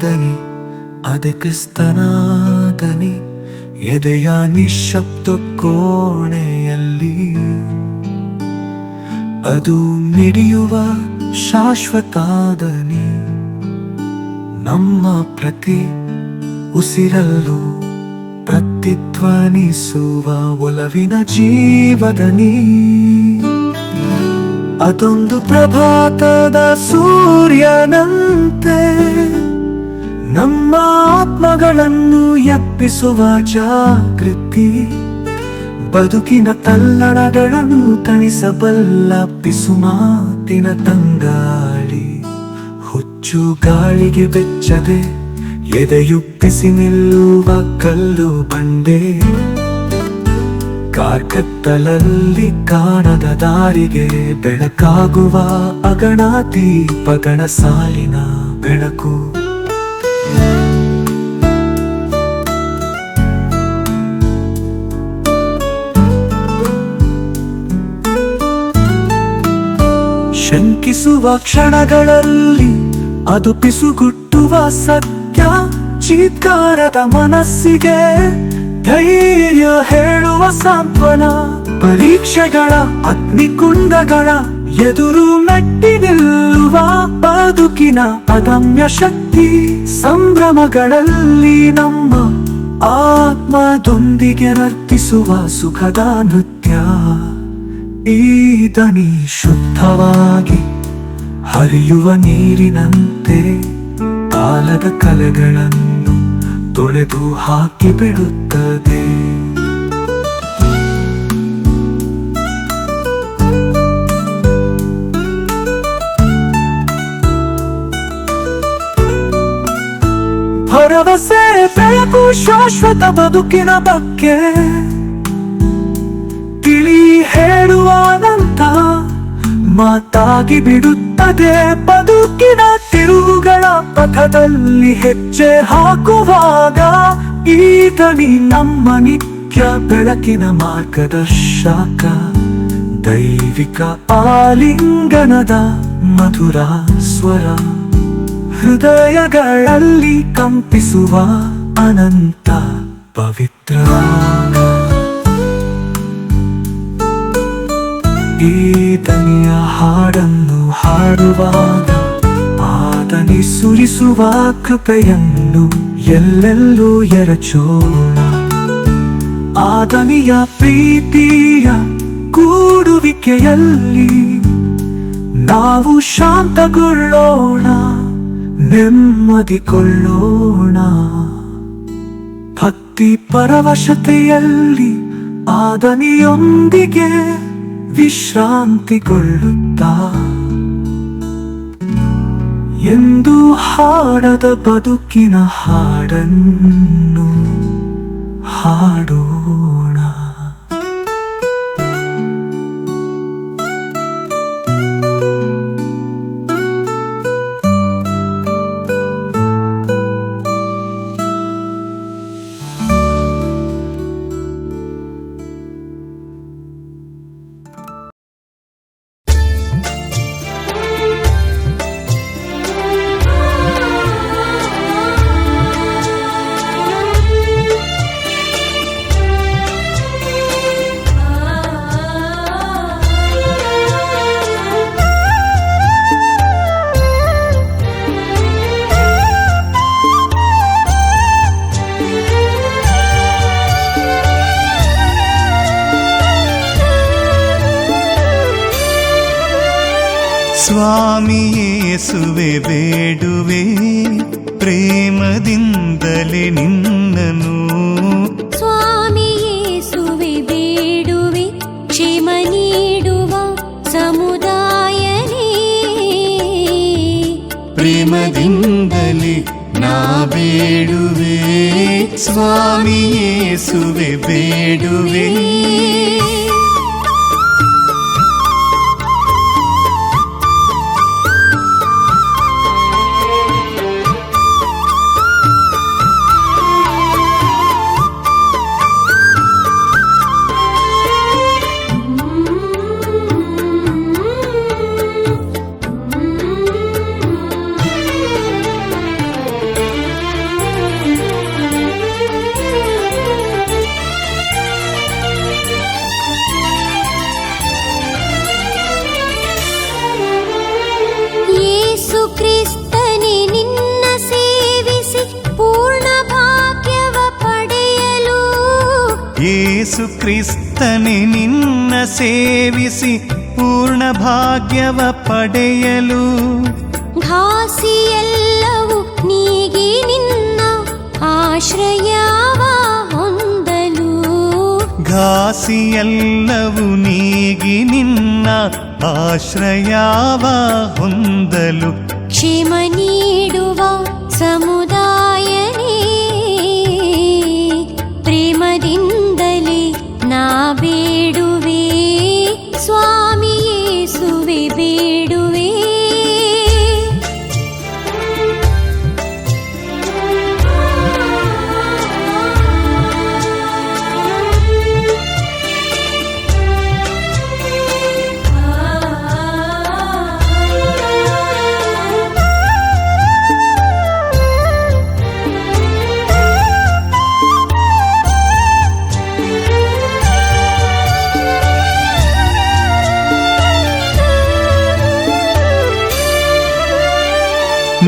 ದನಿ, ಅದೇ ಕ್ರಿಸ್ತನ ದನಿ, ಎದೆಯ ನಿಶ್ಶಬ್ದ ಕೋಣೆಯಲ್ಲಿ. ಅದು ಮಿಡಿಯುವ ಶಾಶ್ವತ ದನಿ, ನಮ್ಮ ಪ್ರತಿ ಉಸಿರಲ್ಲೂ ಪ್ರತಿಧ್ವನಿಸುವ ಒಲವಿನ ಜೀವದನಿ. ಅದೊಂದು ಪ್ರಭಾತದ ಸೂರ್ಯನಂತೆ ನಮ್ಮ ಆತ್ಮಗಳನ್ನು ಎಬ್ಬಿಸುವ ಜಾಗೃತಿ. ಬದುಕಿನ ತಲ್ಲಣಗಳನ್ನು ತಣಿಸಬಲ್ಲ ಪಿಸುಮಾತಿನ ತಂಗಾಳಿ. ಹುಚ್ಚು ಗಾಳಿಗೆ ಬೆಚ್ಚದೆ ಎದೆಯುಪ್ಪಿಸಿ ನಿಲ್ಲುವ ಕಲ್ಲು ಬಂಡೆ. ಕಾರ್ಕತ್ತಲಲ್ಲಿ ಕಾಣದ ದಾರಿಗೆ ಬೆಳಕಾಗುವ ಅಗಣ ದೀಪಗಳ ಸಾಲಿನ ಬೆಳಕು. ಶಂಕಿಸುವ ಕ್ಷಣಗಳಲ್ಲಿ ಅದು ಪಿಸುಗುಟ್ಟುವ ಸತ್ಯ. ಚೀತ್ಕಾರದ ಮನಸ್ಸಿಗೆ ಧೈರ್ಯ ಹೇಳುವ ಸಾಂತ್ವನ. ಪರೀಕ್ಷೆಗಳ ಅಗ್ನಿಕುಂಡಗಳ ಎದುರು ಮೆಟ್ಟಿ ನಿಲ್ಲುವ ಬದುಕಿನ ಅದಮ್ಯ ಶಕ್ತಿ. ಸಂಭ್ರಮಗಳಲ್ಲಿ ನಮ್ಮ ಆತ್ಮದೊಂದಿಗೆ ನರ್ತಿಸುವ ಸುಖದ ನೃತ್ಯ. ಈ ದನಿ ಶುದ್ಧವಾಗಿ ಹರಿಯುವ ನೀರಿನಂತೆ ಕಾಲದ ಕಲೆಗಳನ್ನು ತೊಳೆದು ಹಾಕಿ ಬಿಡುತ್ತದೆ. ಭರವಸೆ ಬೆಳಕು ಶಾಶ್ವತ ಬದುಕಿನ ಬಗ್ಗೆ ತಿಳಿ ಹೇಳುವ ಅನಂತ ಮಾತಾಗಿ ಬಿಡುತ್ತದೆ. ಬದುಕಿನ ತಿರುವುಗಳ ಪಥದಲ್ಲಿ ಹೆಜ್ಜೆ ಹಾಕುವಾಗ ಈ ದನಿ ನಮ್ಮ ನಿತ್ಯ ಬೆಳಕಿನ ಮಾರ್ಗದರ್ಶಕ. ದೈವಿಕ ಆಲಿಂಗನದ ಮಧುರ ಸ್ವರ, ಹೃದಯಗಳಲ್ಲಿ ಕಂಪಿಸುವ ಅನಂತ ಪವಿತ್ರ. ಈ ದನಿಯ ಹಾಡನ್ನು ಹಾಡುವಾಗ ಆ ದನಿ ಸುರಿಸುವ ಕೃಪೆಯನ್ನು ಎಲ್ಲೆಲ್ಲೂ ಎರಚೋಣ. ಆ ದನಿಯ ಪ್ರೀತಿಯ ಕೂಡುವಿಕೆಯಲ್ಲಿ ನಾವು ಶಾಂತಗೊಳ್ಳೋಣ, ನೆಮ್ಮದಿಗೊಳ್ಳೋಣ. ಭಕ್ತಿ ಪರವಶತೆಯಲ್ಲಿ ಆ ದನಿಯೊಂದಿಗೆ ವಿಶ್ರಾಂತಿಗೊಳ್ಳುತ್ತಾ ಎಂದು ಹಾಡದ ಬದುಕಿನ ಹಾಡನ್ನು ಹಾಡೋಣ. ಸ್ವಾಮಿ ಯೇಸುವೆ ಬೇಡುವೆ ಪ್ರೇಮದಿಂದಲೇ ನಿನ್ನನು. ಸ್ವಾಮಿ ಯೇಸುವೆ ಬೇಡುವೆ ಕ್ಷೇಮ ನೀಡುವ ಸಮುದಾಯನೇ. ಪ್ರೇಮದಿಂದಲೇ ನಾ ಬೇಡುವೆ ಸ್ವಾಮಿ ಯೇಸುವೆ ಬೇಡುವೆ. ಏಸು ಕ್ರಿಸ್ತನೇ ನಿನ್ನ ಸೇವಿಸಿ ಪೂರ್ಣ ಭಾಗ್ಯವ ಪಡೆಯಲು ಘಾಸಿಯೆಲ್ಲವೂ ನೀಗಿ ನಿನ್ನ ಆಶ್ರಯವ ಹೊಂದಲು ಘಾಸಿಯೆಲ್ಲವೂ ನೀಗಿ ನಿನ್ನ ಆಶ್ರಯವ ಹೊಂದಲು ಕ್ಷೇಮ ನೀಡುವ ಸಮುದಾಯನೇ ಪ್ರೇಮದಿಂದಲೇ ನಾ ಬೇಡುವೆ ಸ್ವಾಮಿ ಯೇಸುವೆ ಬೇಡುವೆ.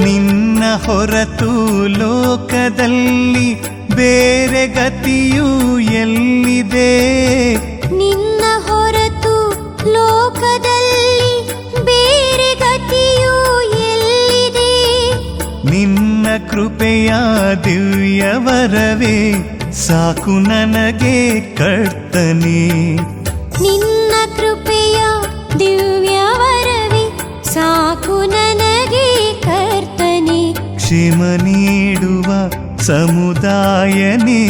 ನಿನ್ನ ಹೊರತು ಲೋಕದಲ್ಲಿ ಬೇರೆ ಗತಿಯೂ ಎಲ್ಲಿದೆ ನಿನ್ನ ಹೊರತು ಲೋಕದಲ್ಲಿ ಬೇರೆ ಗತಿಯೂ ಎಲ್ಲಿದೆ ನಿನ್ನ ಕೃಪೆಯ ದಿವ್ಯವರವೇ ಸಾಕು ನನಗೆ ಕರ್ತನೇ ನಿನ್ನ ಕೃಪೆಯ ದಿವ್ಯವರವೇ ಸಾಕು ನನಗೆ ಕರ್ತನೆ ಕ್ಷೇಮ ನೀಡುವ ಸಮುದಾಯನೇ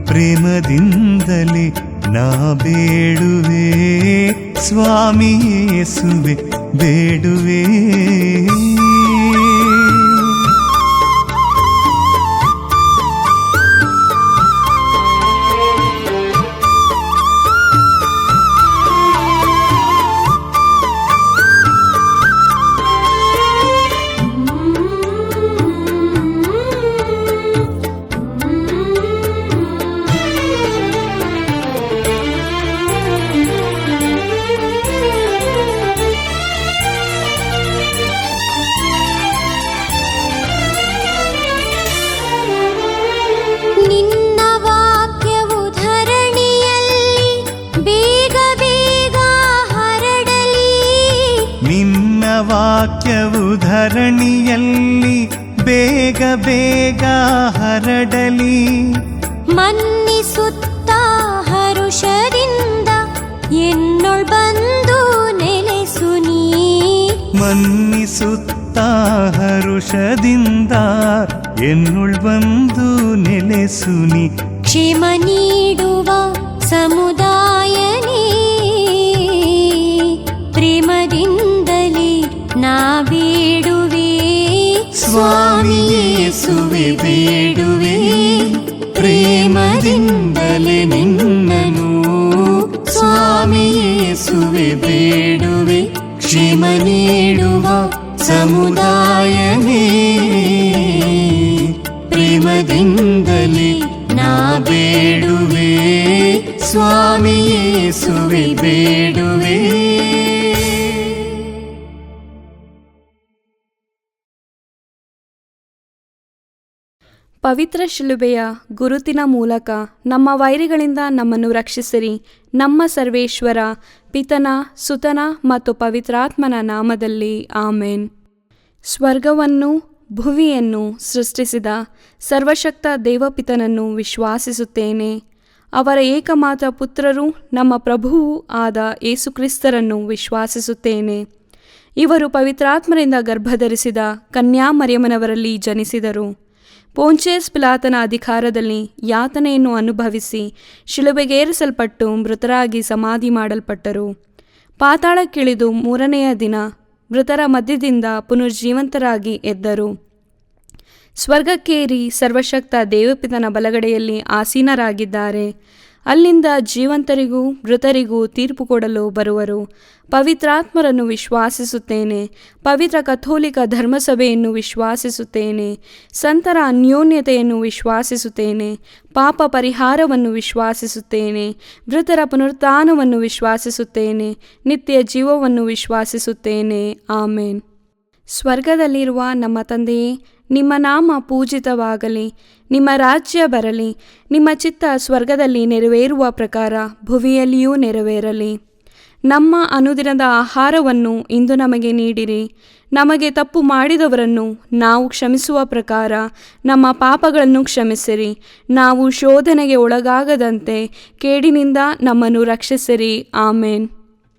ಪ್ರೇಮದಿಂದಲೇ ನಾ ಬೇಡುವೆ ಸ್ವಾಮಿ ಯೇಸುವೆ ಬೇಡುವೆ. ನಿನ್ನ ವಾಕ್ಯವು ಧರಣಿಯಲ್ಲಿ ಬೇಗ ಬೇಗ ಹರಡಲಿ ನಿನ್ನ ವಾಕ್ಯವು ಧರಣಿಯಲ್ಲಿ ಬೇಗ ಬೇಗ ಹರಡಲಿ ಮನ್ನಿಸುತ್ತ ಹರುಷದಿಂದ ಎನ್ನೊಳ್ ಬಂದು ನೆಲೆಸು ನೀ ಮನ್ನಿಸುತ್ತ ಹರುಷದಿಂದ ಎನ್ನುಳ್ ಬಂದು ನೆಲೆಸುನಿ ಕ್ಷೇಮ ನೀಡುವ ಸಮುದಾಯನೇ ಪ್ರೇಮದಿಂದಲೇ ನಾ ಬೇಡುವೆ ಸ್ವಾಮಿ ಯೇಸುವೆ ಬೇಡುವೆ ಪ್ರೇಮದಿಂದಲೇ ನಿನ್ನನು ಸ್ವಾಮಿ ಯೇಸುವೆ ಬೇಡುವೆ ಕ್ಷೇಮ ನೀಡುವ ಸಮುದಾಯನೇ ಪ್ರೇಮದಿಂದಲೇ ನಾ ಬೇಡುವೆ ಸ್ವಾಮಿ ಯೇಸುವೆ ಬೇಡುವೆ. ಪವಿತ್ರ ಶಿಲುಬೆಯ ಗುರುತಿನ ಮೂಲಕ ನಮ್ಮ ವೈರಿಗಳಿಂದ ನಮ್ಮನ್ನು ರಕ್ಷಿಸಿರಿ. ನಮ್ಮ ಸರ್ವೇಶ್ವರ ಪಿತನ ಸುತನ ಮತ್ತು ಪವಿತ್ರಾತ್ಮನ ನಾಮದಲ್ಲಿ ಆಮೇನ್. ಸ್ವರ್ಗವನ್ನು ಭುವಿಯನ್ನು ಸೃಷ್ಟಿಸಿದ ಸರ್ವಶಕ್ತ ದೇವಪಿತನನ್ನು ವಿಶ್ವಾಸಿಸುತ್ತೇನೆ. ಅವರ ಏಕಮಾತ್ರ ಪುತ್ರರು ನಮ್ಮ ಪ್ರಭುವೂ ಆದ ಯೇಸುಕ್ರಿಸ್ತರನ್ನು ವಿಶ್ವಾಸಿಸುತ್ತೇನೆ. ಇವರು ಪವಿತ್ರಾತ್ಮರಿಂದ ಗರ್ಭಧರಿಸಿದ ಕನ್ಯಾಮರಿಯಮ್ಮನವರಲ್ಲಿ ಜನಿಸಿದರು. ಪೋಂಚೇಸ್ ಪಿಲಾತನ ಅಧಿಕಾರದಲ್ಲಿ ಯಾತನೆಯನ್ನು ಅನುಭವಿಸಿ ಶಿಲುಬೆಗೇರಿಸಲ್ಪಟ್ಟು ಮೃತರಾಗಿ ಸಮಾಧಿ ಮಾಡಲ್ಪಟ್ಟರು. ಪಾತಾಳಕ್ಕಿಳಿದು ಮೂರನೆಯ ದಿನ ಮೃತರ ಮಧ್ಯದಿಂದ ಪುನರ್ಜೀವಂತರಾಗಿ ಎದ್ದರು. ಸ್ವರ್ಗಕ್ಕೇರಿ ಸರ್ವಶಕ್ತ ದೇವಪಿತನ ಬಲಗಡೆಯಲ್ಲಿ ಆಸೀನರಾಗಿದ್ದಾರೆ. ಅಲ್ಲಿಂದ ಜೀವಂತರಿಗೂ ಮೃತರಿಗೂ ತೀರ್ಪು ಕೊಡಲು ಬರುವರು. ಪವಿತ್ರಾತ್ಮರನ್ನು ವಿಶ್ವಾಸಿಸುತ್ತೇನೆ. ಪವಿತ್ರ ಕಥೋಲಿಕ ಧರ್ಮಸಭೆಯನ್ನು ವಿಶ್ವಾಸಿಸುತ್ತೇನೆ. ಸಂತರ ಅನ್ಯೋನ್ಯತೆಯನ್ನು ವಿಶ್ವಾಸಿಸುತ್ತೇನೆ. ಪಾಪ ಪರಿಹಾರವನ್ನು ವಿಶ್ವಾಸಿಸುತ್ತೇನೆ. ಮೃತರ ಪುನರುತ್ಥಾನವನ್ನು ವಿಶ್ವಾಸಿಸುತ್ತೇನೆ. ನಿತ್ಯ ಜೀವವನ್ನು ವಿಶ್ವಾಸಿಸುತ್ತೇನೆ. ಆಮೇನ್. ಸ್ವರ್ಗದಲ್ಲಿರುವ ನಮ್ಮ ತಂದೆಯೇ, ನಿಮ್ಮ ನಾಮ ಪೂಜಿತವಾಗಲಿ, ನಿಮ್ಮ ರಾಜ್ಯ ಬರಲಿ, ನಿಮ್ಮ ಚಿತ್ತ ಸ್ವರ್ಗದಲ್ಲಿ ನೆರವೇರುವ ಪ್ರಕಾರ ಭುವಿಯಲ್ಲಿಯೂ ನೆರವೇರಲಿ. ನಮ್ಮ ಅನುದಿನದ ಆಹಾರವನ್ನು ಇಂದು ನಮಗೆ ನೀಡಿರಿ. ನಮಗೆ ತಪ್ಪು ಮಾಡಿದವರನ್ನು ನಾವು ಕ್ಷಮಿಸುವ ಪ್ರಕಾರ ನಮ್ಮ ಪಾಪಗಳನ್ನು ಕ್ಷಮಿಸಿರಿ. ನಾವು ಶೋಧನೆಗೆ ಒಳಗಾಗದಂತೆ ಕೇಡಿನಿಂದ ನಮ್ಮನ್ನು ರಕ್ಷಿಸಿರಿ. ಆಮೇನ್.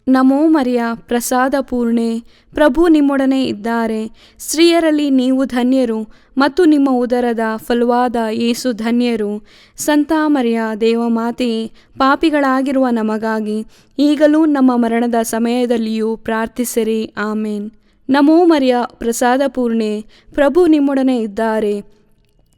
ನಮೋ ಮರಿಯ, ಪ್ರಸಾದ ಪೂರ್ಣೆ, ಪ್ರಭು ನಿಮ್ಮೊಡನೆ ಇದ್ದಾರೆ. ಸ್ತ್ರೀಯರಲ್ಲಿ ನೀವು ಧನ್ಯರು ಮತ್ತು ನಿಮ್ಮ ಉದರದ ಫಲವಾದ ಯೇಸು ಧನ್ಯರು. ಸಂತ ಮರಿಯ ದೇವಮಾತೆಯೇ, ಪಾಪಿಗಳಾಗಿರುವ ನಮಗಾಗಿ ಈಗಲೂ ನಮ್ಮ ಮರಣದ ಸಮಯದಲ್ಲಿಯೂ ಪ್ರಾರ್ಥಿಸಿರಿ. ಆಮೇನ್. ನಮೋ ಮರಿಯ, ಪ್ರಸಾದ ಪೂರ್ಣೆ, ಪ್ರಭು ನಿಮ್ಮೊಡನೆ ಇದ್ದಾರೆ.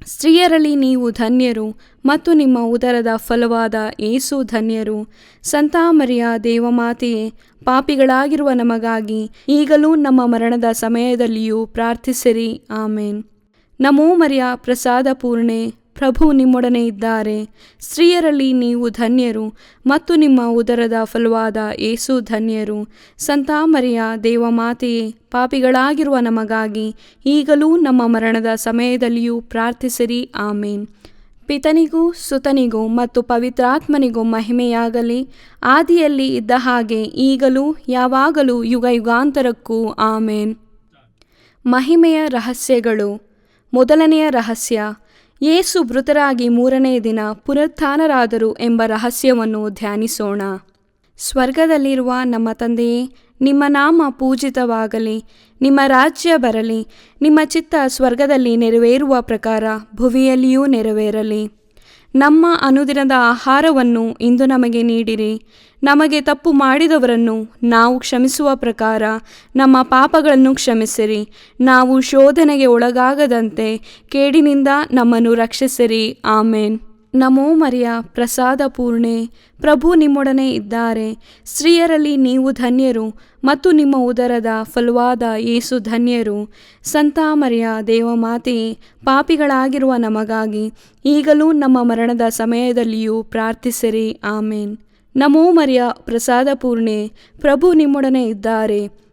ಸ್ತ್ರೀಯರಲ್ಲಿ ನೀವು ಧನ್ಯರು ಮತ್ತು ನಿಮ್ಮ ಉದರದ ಫಲವಾದ ಯೇಸು ಧನ್ಯರು. ಸಂತ ಮರಿಯ ದೇವಮಾತೆಯೇ, ಪಾಪಿಗಳಾಗಿರುವ ನಮಗಾಗಿ ಈಗಲೂ ನಮ್ಮ ಮರಣದ ಸಮಯದಲ್ಲಿಯೂ ಪ್ರಾರ್ಥಿಸಿರಿ. ಆಮೇನ್. ನಮೋ ಮರಿಯ, ಪ್ರಸಾದ ಪೂರ್ಣೆ, ಪ್ರಭು ನಿಮ್ಮೊಡನೆ ಇದ್ದಾರೆ. ಸ್ತ್ರೀಯರಲ್ಲಿ ನೀವು ಧನ್ಯರು ಮತ್ತು ನಿಮ್ಮ ಉದರದ ಫಲವಾದ ಯೇಸು ಧನ್ಯರು. ಸಂತ ಮರಿಯ ದೇವಮಾತೆಯೇ, ಪಾಪಿಗಳಾಗಿರುವ ನಮಗಾಗಿ ಈಗಲೂ ನಮ್ಮ ಮರಣದ ಸಮಯದಲ್ಲಿಯೂ ಪ್ರಾರ್ಥಿಸಿರಿ. ಆಮೇನ್. ಪಿತನಿಗೂ ಸುತನಿಗೂ ಮತ್ತು ಪವಿತ್ರಾತ್ಮನಿಗೂ ಮಹಿಮೆಯಾಗಲಿ, ಆದಿಯಲ್ಲಿ ಇದ್ದ ಹಾಗೆ ಈಗಲೂ ಯಾವಾಗಲೂ ಯುಗ ಯುಗಾಂತರಕ್ಕೂ. ಆಮೇನ್. ಮಹಿಮೆಯ ರಹಸ್ಯಗಳು. ಮೊದಲನೆಯ ರಹಸ್ಯ, ಯೇಸು ಮೃತರಾಗಿ ಮೂರನೆಯ ದಿನ ಪುನರುತ್ಥಾನರಾದರು ಎಂಬ ರಹಸ್ಯವನ್ನು ಧ್ಯಾನಿಸೋಣ. ಸ್ವರ್ಗದಲ್ಲಿರುವ ನಮ್ಮ ತಂದೆಯೇ, ನಿಮ್ಮ ನಾಮ ಪೂಜಿತವಾಗಲಿ, ನಿಮ್ಮ ರಾಜ್ಯ ಬರಲಿ, ನಿಮ್ಮ ಚಿತ್ತ ಸ್ವರ್ಗದಲ್ಲಿ ನೆರವೇರುವ ಪ್ರಕಾರ ಭುವಿಯಲ್ಲಿಯೂ ನೆರವೇರಲಿ. ನಮ್ಮ ಅನುದಿನದ ಆಹಾರವನ್ನು ಇಂದು ನಮಗೆ ನೀಡಿರಿ. ನಮಗೆ ತಪ್ಪು ಮಾಡಿದವರನ್ನು ನಾವು ಕ್ಷಮಿಸುವ ಪ್ರಕಾರ ನಮ್ಮ ಪಾಪಗಳನ್ನು ಕ್ಷಮಿಸಿರಿ. ನಾವು ಶೋಧನೆಗೆ ಒಳಗಾಗದಂತೆ ಕೇಡಿನಿಂದ ನಮ್ಮನ್ನು ರಕ್ಷಿಸಿರಿ. ಆಮೇನ್. ನಮೋ ಮರಿಯ, ಪ್ರಸಾದ ಪೂರ್ಣೆ, ಪ್ರಭು ನಿಮ್ಮೊಡನೆ ಇದ್ದಾರೆ. ಸ್ತ್ರೀಯರಲ್ಲಿ ನೀವು ಧನ್ಯರು ಮತ್ತು ನಿಮ್ಮ ಉದರದ ಫಲವಾದ ಯೇಸು ಧನ್ಯರು. ಸಂತ ಮರಿಯ ದೇವಮಾತೆಯೇ, ಪಾಪಿಗಳಾಗಿರುವ ನಮಗಾಗಿ ಈಗಲೂ ನಮ್ಮ ಮರಣದ ಸಮಯದಲ್ಲಿಯೂ ಪ್ರಾರ್ಥಿಸಿರಿ. ಆಮೇನ್. ನಮೋ ಮರಿಯ, ಪ್ರಸಾದ ಪೂರ್ಣೆ, ಪ್ರಭು ನಿಮ್ಮೊಡನೆ ಇದ್ದಾರೆ.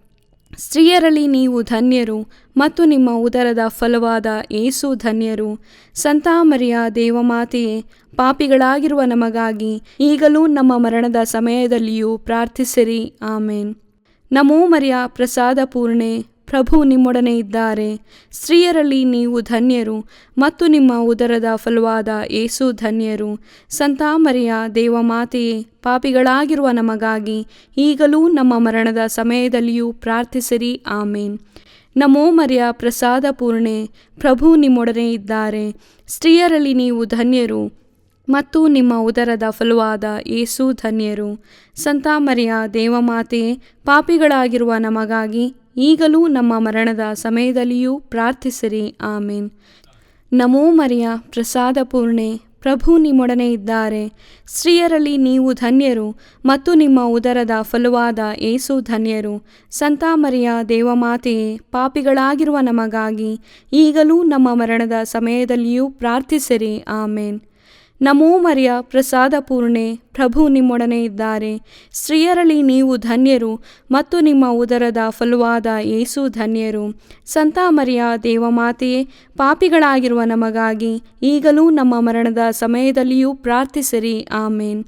ಸ್ತ್ರೀಯರಲ್ಲಿ ನೀವು ಧನ್ಯರು ಮತ್ತು ನಿಮ್ಮ ಉದರದ ಫಲವಾದ ಯೇಸು ಧನ್ಯರು. ಸಂತ ಮರಿಯ ದೇವಮಾತೆಯೇ, ಪಾಪಿಗಳಾಗಿರುವ ನಮಗಾಗಿ ಈಗಲೂ ನಮ್ಮ ಮರಣದ ಸಮಯದಲ್ಲಿಯೂ ಪ್ರಾರ್ಥಿಸಿರಿ. ಆಮೇನ್. ನಮೋ ಮರಿಯ, ಪ್ರಸಾದ ಪೂರ್ಣೆ, ಪ್ರಭು ನಿಮ್ಮೊಡನೆ ಇದ್ದಾರೆ. ಸ್ತ್ರೀಯರಲ್ಲಿ ನೀವು ಧನ್ಯರು ಮತ್ತು ನಿಮ್ಮ ಉದರದ ಫಲವಾದ ಯೇಸು ಧನ್ಯರು. ಸಂತ ಮರಿಯ ದೇವಮಾತೆಯೇ, ಪಾಪಿಗಳಾಗಿರುವ ನಮಗಾಗಿ ಈಗಲೂ ನಮ್ಮ ಮರಣದ ಸಮಯದಲ್ಲಿಯೂ ಪ್ರಾರ್ಥಿಸಿರಿ. ಆಮೇನ್. ನಮೋ ಮರಿಯ, ಪ್ರಸಾದ ಪೂರ್ಣೆ, ಪ್ರಭು ನಿಮ್ಮೊಡನೆ ಇದ್ದಾರೆ. ಸ್ತ್ರೀಯರಲ್ಲಿ ನೀವು ಧನ್ಯರು ಮತ್ತು ನಿಮ್ಮ ಉದರದ ಫಲವಾದ ಯೇಸು ಧನ್ಯರು. ಸಂತ ಮರಿಯ ದೇವಮಾತೆಯೇ, ಪಾಪಿಗಳಾಗಿರುವ ನಮಗಾಗಿ ಈಗಲೂ ನಮ್ಮ ಮರಣದ ಸಮಯದಲ್ಲಿಯೂ ಪ್ರಾರ್ಥಿಸಿರಿ. ಆಮೇನ್. ನಮೋ ಮರಿಯ, ಪ್ರಸಾದ ಪೂರ್ಣೆ, ಪ್ರಭು ನಿಮ್ಮೊಡನೆ ಇದ್ದಾರೆ. ಸ್ತ್ರೀಯರಲ್ಲಿ ನೀವು ಧನ್ಯರು ಮತ್ತು ನಿಮ್ಮ ಉದರದ ಫಲವಾದ ಯೇಸು ಧನ್ಯರು. ಸಂತ ಮರಿಯ ದೇವಮಾತೆಯೇ, ಪಾಪಿಗಳಾಗಿರುವ ನಮಗಾಗಿ ಈಗಲೂ ನಮ್ಮ ಮರಣದ ಸಮಯದಲ್ಲಿಯೂ ಪ್ರಾರ್ಥಿಸಿರಿ. ಆಮೇನ್. ನಮೋ ಮರಿಯ, ಪ್ರಸಾದ ಪೂರ್ಣೆ, ಪ್ರಭು ನಿಮ್ಮೊಡನೆ ಇದ್ದಾರೆ. ಸ್ತ್ರೀಯರಲ್ಲಿ ನೀವು ಧನ್ಯರು ಮತ್ತು ನಿಮ್ಮ ಉದರದ ಫಲವಾದ ಯೇಸು ಧನ್ಯರು. ಸಂತ ಮರಿಯ ದೇವಮಾತೆಯೇ, ಪಾಪಿಗಳಾಗಿರುವ ನಮಗಾಗಿ ಈಗಲೂ ನಮ್ಮ ಮರಣದ ಸಮಯದಲ್ಲಿಯೂ ಪ್ರಾರ್ಥಿಸಿರಿ. ಆಮೇನ್.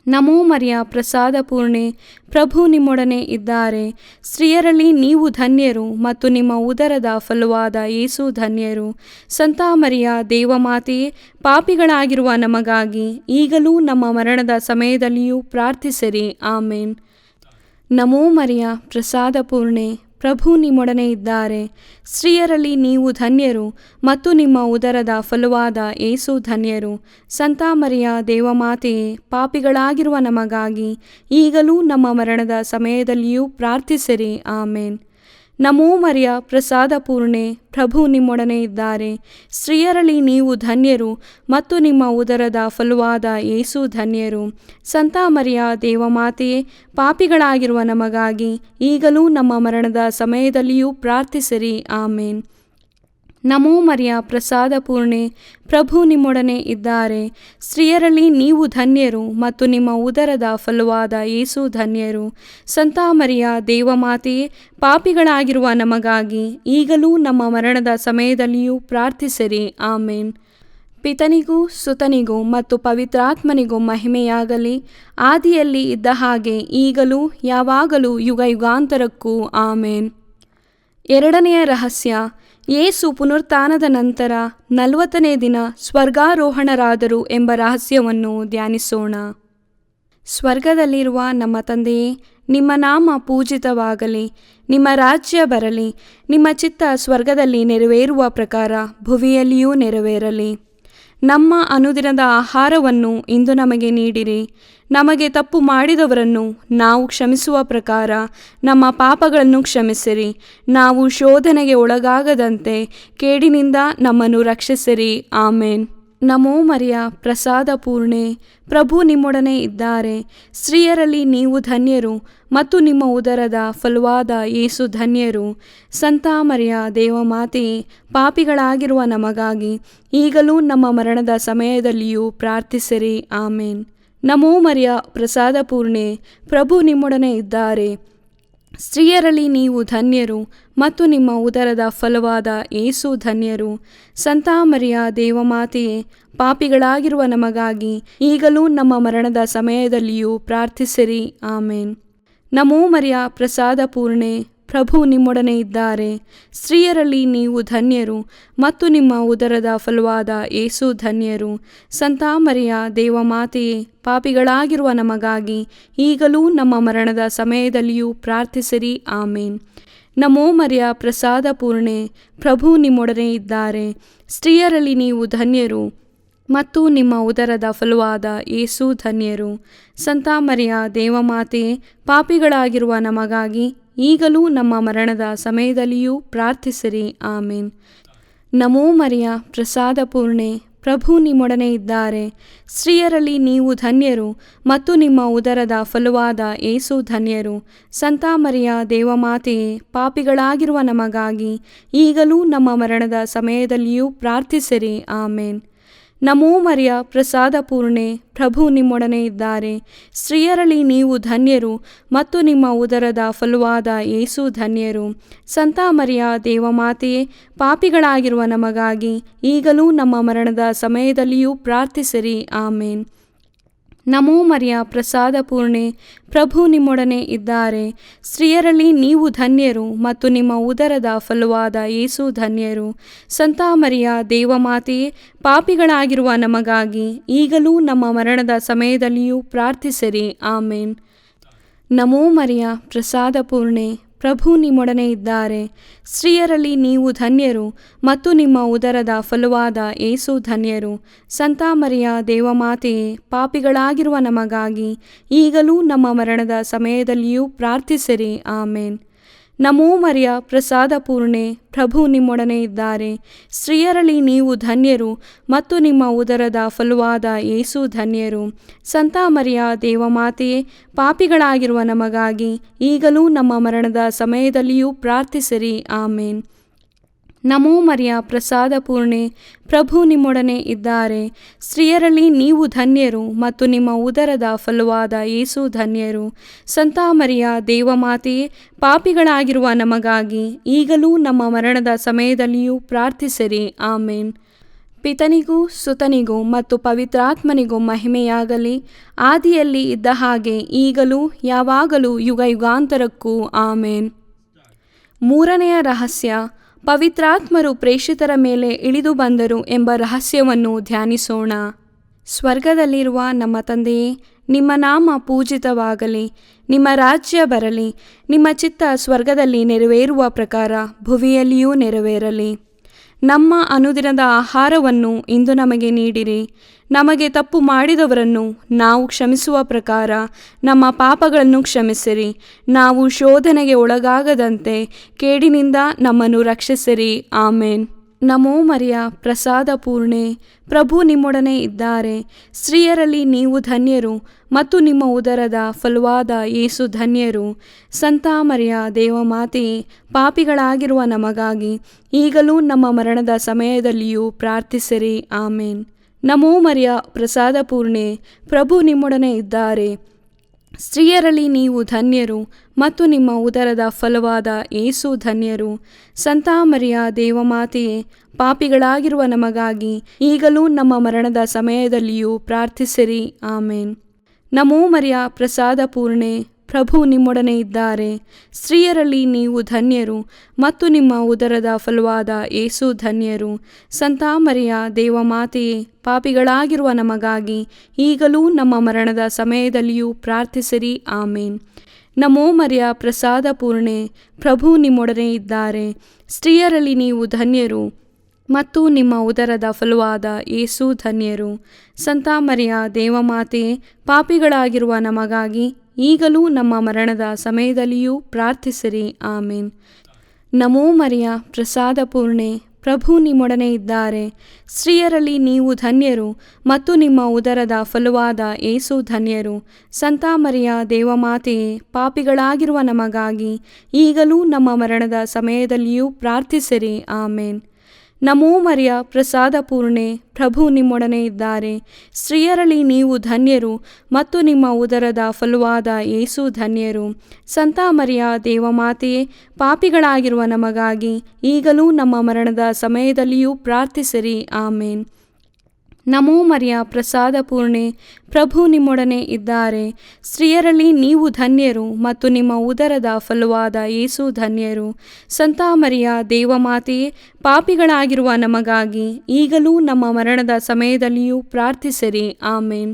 ನಮೋ ಮರಿಯ, ಪ್ರಸಾದ ಪೂರ್ಣೆ, ಪ್ರಭು ನಿಮ್ಮೊಡನೆ ಇದ್ದಾರೆ. ಸ್ತ್ರೀಯರಲ್ಲಿ ನೀವು ಧನ್ಯರು ಮತ್ತು ನಿಮ್ಮ ಉದರದ ಫಲವಾದ ಯೇಸು ಧನ್ಯರು. ಸಂತ ಮರಿಯ ದೇವಮಾತೆಯೇ, ಪಾಪಿಗಳಾಗಿರುವ ನಮಗಾಗಿ ಈಗಲೂ ನಮ್ಮ ಮರಣದ ಸಮಯದಲ್ಲಿಯೂ ಪ್ರಾರ್ಥಿಸಿರಿ. ಆಮೇನ್. ನಮೋ ಮರಿಯ, ಪ್ರಸಾದ ಪೂರ್ಣೆ, ಪ್ರಭು ನಿಮ್ಮೊಡನೆ ಇದ್ದಾರೆ. ಸ್ತ್ರೀಯರಲ್ಲಿ ನೀವು ಧನ್ಯರು ಮತ್ತು ನಿಮ್ಮ ಉದರದ ಫಲವಾದ ಯೇಸು ಧನ್ಯರು. ಸಂತ ಮರಿಯ ದೇವಮಾತೆಯೇ, ಪಾಪಿಗಳಾಗಿರುವ ನಮಗಾಗಿ ಈಗಲೂ ನಮ್ಮ ಮರಣದ ಸಮಯದಲ್ಲಿಯೂ ಪ್ರಾರ್ಥಿಸಿರಿ. ಆಮೇನ್. ನಮೋ ಮರಿಯ, ಪ್ರಸಾದ ಪೂರ್ಣೆ, ಪ್ರಭು ನಿಮ್ಮೊಡನೆ ಇದ್ದಾರೆ. ಸ್ತ್ರೀಯರಲ್ಲಿ ನೀವು ಧನ್ಯರು ಮತ್ತು ನಿಮ್ಮ ಉದರದ ಫಲವಾದ ಯೇಸು ಧನ್ಯರು. ಸಂತ ಮರಿಯ ದೇವಮಾತೆಯೇ, ಪಾಪಿಗಳಾಗಿರುವ ನಮಗಾಗಿ ಈಗಲೂ ನಮ್ಮ ಮರಣದ ಸಮಯದಲ್ಲಿಯೂ ಪ್ರಾರ್ಥಿಸಿರಿ. ಆಮೇನ್. ನಮೋ ಮರಿಯ ಪ್ರಸಾದ ಪೂರ್ಣೆ, ಪ್ರಭು ನಿಮ್ಮೊಡನೆ ಇದ್ದಾರೆ. ಸ್ತ್ರೀಯರಲ್ಲಿ ನೀವು ಧನ್ಯರು ಮತ್ತು ನಿಮ್ಮ ಉದರದ ಫಲವಾದ ಯೇಸು ಧನ್ಯರು. ಸಂತ ಮರಿಯ ದೇವಮಾತೆಯೇ, ಪಾಪಿಗಳಾಗಿರುವ ನಮಗಾಗಿ ಈಗಲೂ ನಮ್ಮ ಮರಣದ ಸಮಯದಲ್ಲಿಯೂ ಪ್ರಾರ್ಥಿಸಿರಿ. ಆಮೇನ್. ಪಿತನಿಗೂ ಸುತನಿಗೂ ಮತ್ತು ಪವಿತ್ರಾತ್ಮನಿಗೂ ಮಹಿಮೆಯಾಗಲಿ, ಆದಿಯಲ್ಲಿ ಇದ್ದ ಹಾಗೆ ಈಗಲೂ ಯಾವಾಗಲೂ ಯುಗ ಯುಗಾಂತರಕ್ಕೂ ಆಮೇನ್. ಎರಡನೆಯ ರಹಸ್ಯ, ಯೇಸು ಪುನರುತ್ಥಾನದ ನಂತರ 40ನೇ ದಿನ ಸ್ವರ್ಗಾರೋಹಣರಾದರು ಎಂಬ ರಹಸ್ಯವನ್ನು ಧ್ಯಾನಿಸೋಣ. ಸ್ವರ್ಗದಲ್ಲಿರುವ ನಮ್ಮ ತಂದೆಯೇ, ನಿಮ್ಮ ನಾಮ ಪೂಜಿತವಾಗಲಿ, ನಿಮ್ಮ ರಾಜ್ಯ ಬರಲಿ, ನಿಮ್ಮ ಚಿತ್ತ ಸ್ವರ್ಗದಲ್ಲಿ ನೆರವೇರುವ ಪ್ರಕಾರ ಭುವಿಯಲ್ಲಿಯೂ ನೆರವೇರಲಿ. ನಮ್ಮ ಅನುದಿನದ ಆಹಾರವನ್ನು ಇಂದು ನಮಗೆ ನೀಡಿರಿ. ನಮಗೆ ತಪ್ಪು ಮಾಡಿದವರನ್ನು ನಾವು ಕ್ಷಮಿಸುವ ಪ್ರಕಾರ ನಮ್ಮ ಪಾಪಗಳನ್ನು ಕ್ಷಮಿಸಿರಿ. ನಾವು ಶೋಧನೆಗೆ ಒಳಗಾಗದಂತೆ ಕೇಡಿನಿಂದ ನಮ್ಮನ್ನು ರಕ್ಷಿಸಿರಿ. ಆಮೇನ್. ನಮೋ ಮರಿಯ ಪ್ರಸಾದ ಪೂರ್ಣೆ, ಪ್ರಭು ನಿಮ್ಮೊಡನೆ ಇದ್ದಾರೆ. ಸ್ತ್ರೀಯರಲ್ಲಿ ನೀವು ಧನ್ಯರು ಮತ್ತು ನಿಮ್ಮ ಉದರದ ಫಲವಾದ ಯೇಸು ಧನ್ಯರು. ಸಂತ ಮರಿಯ ದೇವಮಾತೆಯೇ, ಪಾಪಿಗಳಾಗಿರುವ ನಮಗಾಗಿ ಈಗಲೂ ನಮ್ಮ ಮರಣದ ಸಮಯದಲ್ಲಿಯೂ ಪ್ರಾರ್ಥಿಸಿರಿ. ಆಮೇನ್. ನಮೋ ಮರಿಯ ಪ್ರಸಾದ ಪೂರ್ಣೆ, ಪ್ರಭು ನಿಮ್ಮೊಡನೆ ಇದ್ದಾರೆ. ಸ್ತ್ರೀಯರಲ್ಲಿ ನೀವು ಧನ್ಯರು ಮತ್ತು ನಿಮ್ಮ ಉದರದ ಫಲವಾದ ಯೇಸು ಧನ್ಯರು. ಸಂತ ಮರಿಯ ದೇವಮಾತೆಯೇ, ಪಾಪಿಗಳಾಗಿರುವ ನಮಗಾಗಿ ಈಗಲೂ ನಮ್ಮ ಮರಣದ ಸಮಯದಲ್ಲಿಯೂ ಪ್ರಾರ್ಥಿಸಿರಿ. ಆಮೇನ್. ನಮೋ ಮರಿಯ ಪ್ರಸಾದ ಪೂರ್ಣೆ, ಪ್ರಭು ನಿಮ್ಮೊಡನೆ ಇದ್ದಾರೆ. ಸ್ತ್ರೀಯರಲ್ಲಿ ನೀವು ಧನ್ಯರು ಮತ್ತು ನಿಮ್ಮ ಉದರದ ಫಲವಾದ ಯೇಸು ಧನ್ಯರು. ಸಂತ ಮರಿಯ ದೇವಮಾತೆಯೇ, ಪಾಪಿಗಳಾಗಿರುವ ನಮಗಾಗಿ ಈಗಲೂ ನಮ್ಮ ಮರಣದ ಸಮಯದಲ್ಲಿಯೂ ಪ್ರಾರ್ಥಿಸಿರಿ. ಆಮೇನ್. ನಮೋ ಮರಿಯ ಪ್ರಸಾದ ಪೂರ್ಣೆ, ಪ್ರಭು ನಿಮ್ಮೊಡನೆ ಇದ್ದಾರೆ. ಸ್ತ್ರೀಯರಲ್ಲಿ ನೀವು ಧನ್ಯರು ಮತ್ತು ನಿಮ್ಮ ಉದರದ ಫಲವಾದ ಯೇಸು ಧನ್ಯರು. ಸಂತ ಮರಿಯ ದೇವಮಾತೆಯೇ, ಪಾಪಿಗಳಾಗಿರುವ ನಮಗಾಗಿ ಈಗಲೂ ನಮ್ಮ ಮರಣದ ಸಮಯದಲ್ಲಿಯೂ ಪ್ರಾರ್ಥಿಸಿರಿ. ಆಮೇನ್. ನಮೋ ಮರಿಯ ಪ್ರಸಾದ ಪೂರ್ಣೆ, ಪ್ರಭು ನಿಮ್ಮೊಡನೆ ಇದ್ದಾರೆ. ಸ್ತ್ರೀಯರಲ್ಲಿ ನೀವು ಧನ್ಯರು ಮತ್ತು ನಿಮ್ಮ ಉದರದ ಫಲವಾದ ಯೇಸು ಧನ್ಯರು. ಸಂತ ಮರಿಯ ದೇವಮಾತೆಯೇ, ಪಾಪಿಗಳಾಗಿರುವ ನಮಗಾಗಿ ಈಗಲೂ ನಮ್ಮ ಮರಣದ ಸಮಯದಲ್ಲಿಯೂ ಪ್ರಾರ್ಥಿಸಿರಿ. ಆಮೇನ್. ನಮೋ ಮರಿಯ ಪ್ರಸಾದ ಪೂರ್ಣೆ, ಪ್ರಭು ನಿಮ್ಮೊಡನೆ ಇದ್ದಾರೆ. ಸ್ತ್ರೀಯರಲ್ಲಿ ನೀವು ಧನ್ಯರು ಮತ್ತು ನಿಮ್ಮ ಉದರದ ಫಲವಾದ ಯೇಸು ಧನ್ಯರು. ಸಂತ ಮರಿಯ ದೇವಮಾತೆಯೇ, ಪಾಪಿಗಳಾಗಿರುವ ನಮಗಾಗಿ ಈಗಲೂ ನಮ್ಮ ಮರಣದ ಸಮಯದಲ್ಲಿಯೂ ಪ್ರಾರ್ಥಿಸಿರಿ. ಆಮೇನ್. ನಮೋ ಮರಿಯ ಪ್ರಸಾದ ಪೂರ್ಣೆ, ಪ್ರಭು ನಿಮ್ಮೊಡನೆ ಇದ್ದಾರೆ. ಸ್ತ್ರೀಯರಲ್ಲಿ ನೀವು ಧನ್ಯರು ಮತ್ತು ನಿಮ್ಮ ಉದರದ ಫಲವಾದ ಯೇಸು ಧನ್ಯರು. ಸಂತ ಮರಿಯ ದೇವಮಾತೆಯೇ, ಪಾಪಿಗಳಾಗಿರುವ ನಮಗಾಗಿ ಈಗಲೂ ನಮ್ಮ ಮರಣದ ಸಮಯದಲ್ಲಿಯೂ ಪ್ರಾರ್ಥಿಸಿರಿ. ಆಮೇನ್. ನಮೋ ಮರಿಯ ಪ್ರಸಾದ ಪೂರ್ಣೆ, ಪ್ರಭು ನಿಮ್ಮೊಡನೆ ಇದ್ದಾರೆ. ಸ್ತ್ರೀಯರಲ್ಲಿ ನೀವು ಧನ್ಯರು ಮತ್ತು ನಿಮ್ಮ ಉದರದ ಫಲವಾದ ಯೇಸು ಧನ್ಯರು. ಸಂತ ಮರಿಯ ದೇವಮಾತೆಯೇ, ಪಾಪಿಗಳಾಗಿರುವ ನಮಗಾಗಿ ಈಗಲೂ ನಮ್ಮ ಮರಣದ ಸಮಯದಲ್ಲಿಯೂ ಪ್ರಾರ್ಥಿಸಿರಿ. ಆಮೇನ್. ನಮೋ ಮರಿಯ ಪ್ರಸಾದ ಪೂರ್ಣೆ, ಪ್ರಭು ನಿಮ್ಮೊಡನೆ ಇದ್ದಾರೆ. ಸ್ತ್ರೀಯರಲ್ಲಿ ನೀವು ಧನ್ಯರು ಮತ್ತು ನಿಮ್ಮ ಉದರದ ಫಲವಾದ ಯೇಸು ಧನ್ಯರು. ಸಂತ ಮರಿಯ ದೇವಮಾತೆಯೇ, ಪಾಪಿಗಳಾಗಿರುವ ನಮಗಾಗಿ ಈಗಲೂ ನಮ್ಮ ಮರಣದ ಸಮಯದಲ್ಲಿಯೂ ಪ್ರಾರ್ಥಿಸಿರಿ. ಆಮೇನ್. ನಮೋ ಮರಿಯ ಪ್ರಸಾದ ಪೂರ್ಣೆ, ಪ್ರಭು ನಿಮ್ಮೊಡನೆ ಇದ್ದಾರೆ. ಸ್ತ್ರೀಯರಲ್ಲಿ ನೀವು ಧನ್ಯರು ಮತ್ತು ನಿಮ್ಮ ಉದರದ ಫಲವಾದ ಯೇಸು ಧನ್ಯರು. ಸಂತ ಮರಿಯ ದೇವಮಾತೆಯೇ, ಪಾಪಿಗಳಾಗಿರುವ ನಮಗಾಗಿ ಈಗಲೂ ನಮ್ಮ ಮರಣದ ಸಮಯದಲ್ಲಿಯೂ ಪ್ರಾರ್ಥಿಸಿರಿ. ಆಮೇನ್. ಪಿತನಿಗೂ ಸುತನಿಗೂ ಮತ್ತು ಪವಿತ್ರಾತ್ಮನಿಗೂ ಮಹಿಮೆಯಾಗಲಿ, ಆದಿಯಲ್ಲಿ ಇದ್ದ ಹಾಗೆ ಈಗಲೂ ಯಾವಾಗಲೂ ಯುಗ ಯುಗಾಂತರಕ್ಕೂ ಆಮೇನ್. ಮೂರನೆಯ ರಹಸ್ಯ, ಪವಿತ್ರಾತ್ಮರು ಪ್ರೇಷಿತರ ಮೇಲೆ ಇಳಿದು ಬಂದರು ಎಂಬ ರಹಸ್ಯವನ್ನು ಧ್ಯಾನಿಸೋಣ. ಸ್ವರ್ಗದಲ್ಲಿರುವ ನಮ್ಮ ತಂದೆಯೇ, ನಿಮ್ಮ ನಾಮ ಪೂಜಿತವಾಗಲಿ, ನಿಮ್ಮ ರಾಜ್ಯ ಬರಲಿ, ನಿಮ್ಮ ಚಿತ್ತ ಸ್ವರ್ಗದಲ್ಲಿ ನೆರವೇರುವ ಪ್ರಕಾರ ಭುವಿಯಲ್ಲಿಯೂ ನೆರವೇರಲಿ. ನಮ್ಮ ಅನುದಿನದ ಆಹಾರವನ್ನು ಇಂದು ನಮಗೆ ನೀಡಿರಿ. ನಮಗೆ ತಪ್ಪು ಮಾಡಿದವರನ್ನು ನಾವು ಕ್ಷಮಿಸುವ ಪ್ರಕಾರ ನಮ್ಮ ಪಾಪಗಳನ್ನು ಕ್ಷಮಿಸಿರಿ. ನಾವು ಶೋಧನೆಗೆ ಒಳಗಾಗದಂತೆ ಕೇಡಿನಿಂದ ನಮ್ಮನ್ನು ರಕ್ಷಿಸಿರಿ. ಆಮೇನ್. ನಮೋ ಮರಿಯ ಪ್ರಸಾದ ಪೂರ್ಣೆ, ಪ್ರಭು ನಿಮ್ಮೊಡನೆ ಇದ್ದಾರೆ. ಸ್ತ್ರೀಯರಲ್ಲಿ ನೀವು ಧನ್ಯರು ಮತ್ತು ನಿಮ್ಮ ಉದರದ ಫಲವಾದ ಯೇಸು ಧನ್ಯರು. ಸಂತ ಮರಿಯ ದೇವಮಾತೆಯೇ, ಪಾಪಿಗಳಾಗಿರುವ ನಮಗಾಗಿ ಈಗಲೂ ನಮ್ಮ ಮರಣದ ಸಮಯದಲ್ಲಿಯೂ ಪ್ರಾರ್ಥಿಸಿರಿ. ಆಮೇನ್. ನಮೋ ಮರಿಯ ಪ್ರಸಾದ ಪೂರ್ಣೆ, ಪ್ರಭು ನಿಮ್ಮೊಡನೆ ಇದ್ದಾರೆ. ಸ್ತ್ರೀಯರಲ್ಲಿ ನೀವು ಧನ್ಯರು ಮತ್ತು ನಿಮ್ಮ ಉದರದ ಫಲವಾದ ಯೇಸು ಧನ್ಯರು. ಸಂತ ಮರಿಯ ದೇವಮಾತೆಯೇ, ಪಾಪಿಗಳಾಗಿರುವ ನಮಗಾಗಿ ಈಗಲೂ ನಮ್ಮ ಮರಣದ ಸಮಯದಲ್ಲಿಯೂ ಪ್ರಾರ್ಥಿಸಿರಿ. ಆಮೇನ್. ನಮೋ ಮರಿಯ ಪ್ರಸಾದ ಪೂರ್ಣೆ, ಪ್ರಭು ನಿಮ್ಮೊಡನೆ ಇದ್ದಾರೆ. ಸ್ತ್ರೀಯರಲ್ಲಿ ನೀವು ಧನ್ಯರು ಮತ್ತು ನಿಮ್ಮ ಉದರದ ಫಲವಾದ ಯೇಸು ಧನ್ಯರು. ಸಂತ ಮರಿಯ ದೇವಮಾತೆಯೇ, ಪಾಪಿಗಳಾಗಿರುವ ನಮಗಾಗಿ ಈಗಲೂ ನಮ್ಮ ಮರಣದ ಸಮಯದಲ್ಲಿಯೂ ಪ್ರಾರ್ಥಿಸಿರಿ. ಆಮೇನ್. ನಮೋ ಮರಿಯ ಪ್ರಸಾದ ಪೂರ್ಣೆ, ಪ್ರಭು ನಿಮ್ಮೊಡನೆ ಇದ್ದಾರೆ. ಸ್ತ್ರೀಯರಲ್ಲಿ ನೀವು ಧನ್ಯರು ಮತ್ತು ನಿಮ್ಮ ಉದರದ ಫಲವಾದ ಯೇಸು ಧನ್ಯರು. ಸಂತ ಮರಿಯ ದೇವಮಾತೆಯೇ, ಪಾಪಿಗಳಾಗಿರುವ ನಮಗಾಗಿ ಈಗಲೂ ನಮ್ಮ ಮರಣದ ಸಮಯದಲ್ಲಿಯೂ ಪ್ರಾರ್ಥಿಸಿರಿ. ಆಮೇನ್. ನಮೋ ಮರಿಯ ಪ್ರಸಾದ ಪೂರ್ಣೆ, ಪ್ರಭು ನಿಮ್ಮೊಡನೆ ಇದ್ದಾರೆ. ಸ್ತ್ರೀಯರಲ್ಲಿ ನೀವು ಧನ್ಯರು ಮತ್ತು ನಿಮ್ಮ ಉದರದ ಫಲವಾದ ಯೇಸು ಧನ್ಯರು. ಸಂತ ಮರಿಯ ದೇವಮಾತೆಯೇ, ಪಾಪಿಗಳಾಗಿರುವ ನಮಗಾಗಿ ಈಗಲೂ ನಮ್ಮ ಮರಣದ ಸಮಯದಲ್ಲಿಯೂ ಪ್ರಾರ್ಥಿಸಿರಿ. ಆಮೇನ್. ನಮೋ ಮರಿಯ ಪ್ರಸಾದ ಪೂರ್ಣೆ, ಪ್ರಭು ನಿಮ್ಮೊಡನೆ ಇದ್ದಾರೆ. ಸ್ತ್ರೀಯರಲ್ಲಿ ನೀವು ಧನ್ಯರು ಮತ್ತು ನಿಮ್ಮ ಉದರದ ಫಲವಾದ ಯೇಸು ಧನ್ಯರು. ಸಂತ ಮರಿಯ ದೇವಮಾತೆಯೇ, ಪಾಪಿಗಳಾಗಿರುವ ನಮಗಾಗಿ ಈಗಲೂ ನಮ್ಮ ಮರಣದ ಸಮಯದಲ್ಲಿಯೂ ಪ್ರಾರ್ಥಿಸಿರಿ. ಆಮೇನ್. ನಮೋ ಮರಿಯ ಪ್ರಸಾದ ಪೂರ್ಣೆ, ಪ್ರಭು ನಿಮ್ಮೊಡನೆ ಇದ್ದಾರೆ. ಸ್ತ್ರೀಯರಲ್ಲಿ ನೀವು ಧನ್ಯರು ಮತ್ತು ನಿಮ್ಮ ಉದರದ ಫಲವಾದ ಯೇಸು ಧನ್ಯರು. ಸಂತ ಮರಿಯ ದೇವಮಾತೆಯೇ, ಪಾಪಿಗಳಾಗಿರುವ ನಮಗಾಗಿ ಈಗಲೂ ನಮ್ಮ ಮರಣದ ಸಮಯದಲ್ಲಿಯೂ ಪ್ರಾರ್ಥಿಸಿರಿ. ಆಮೇನ್.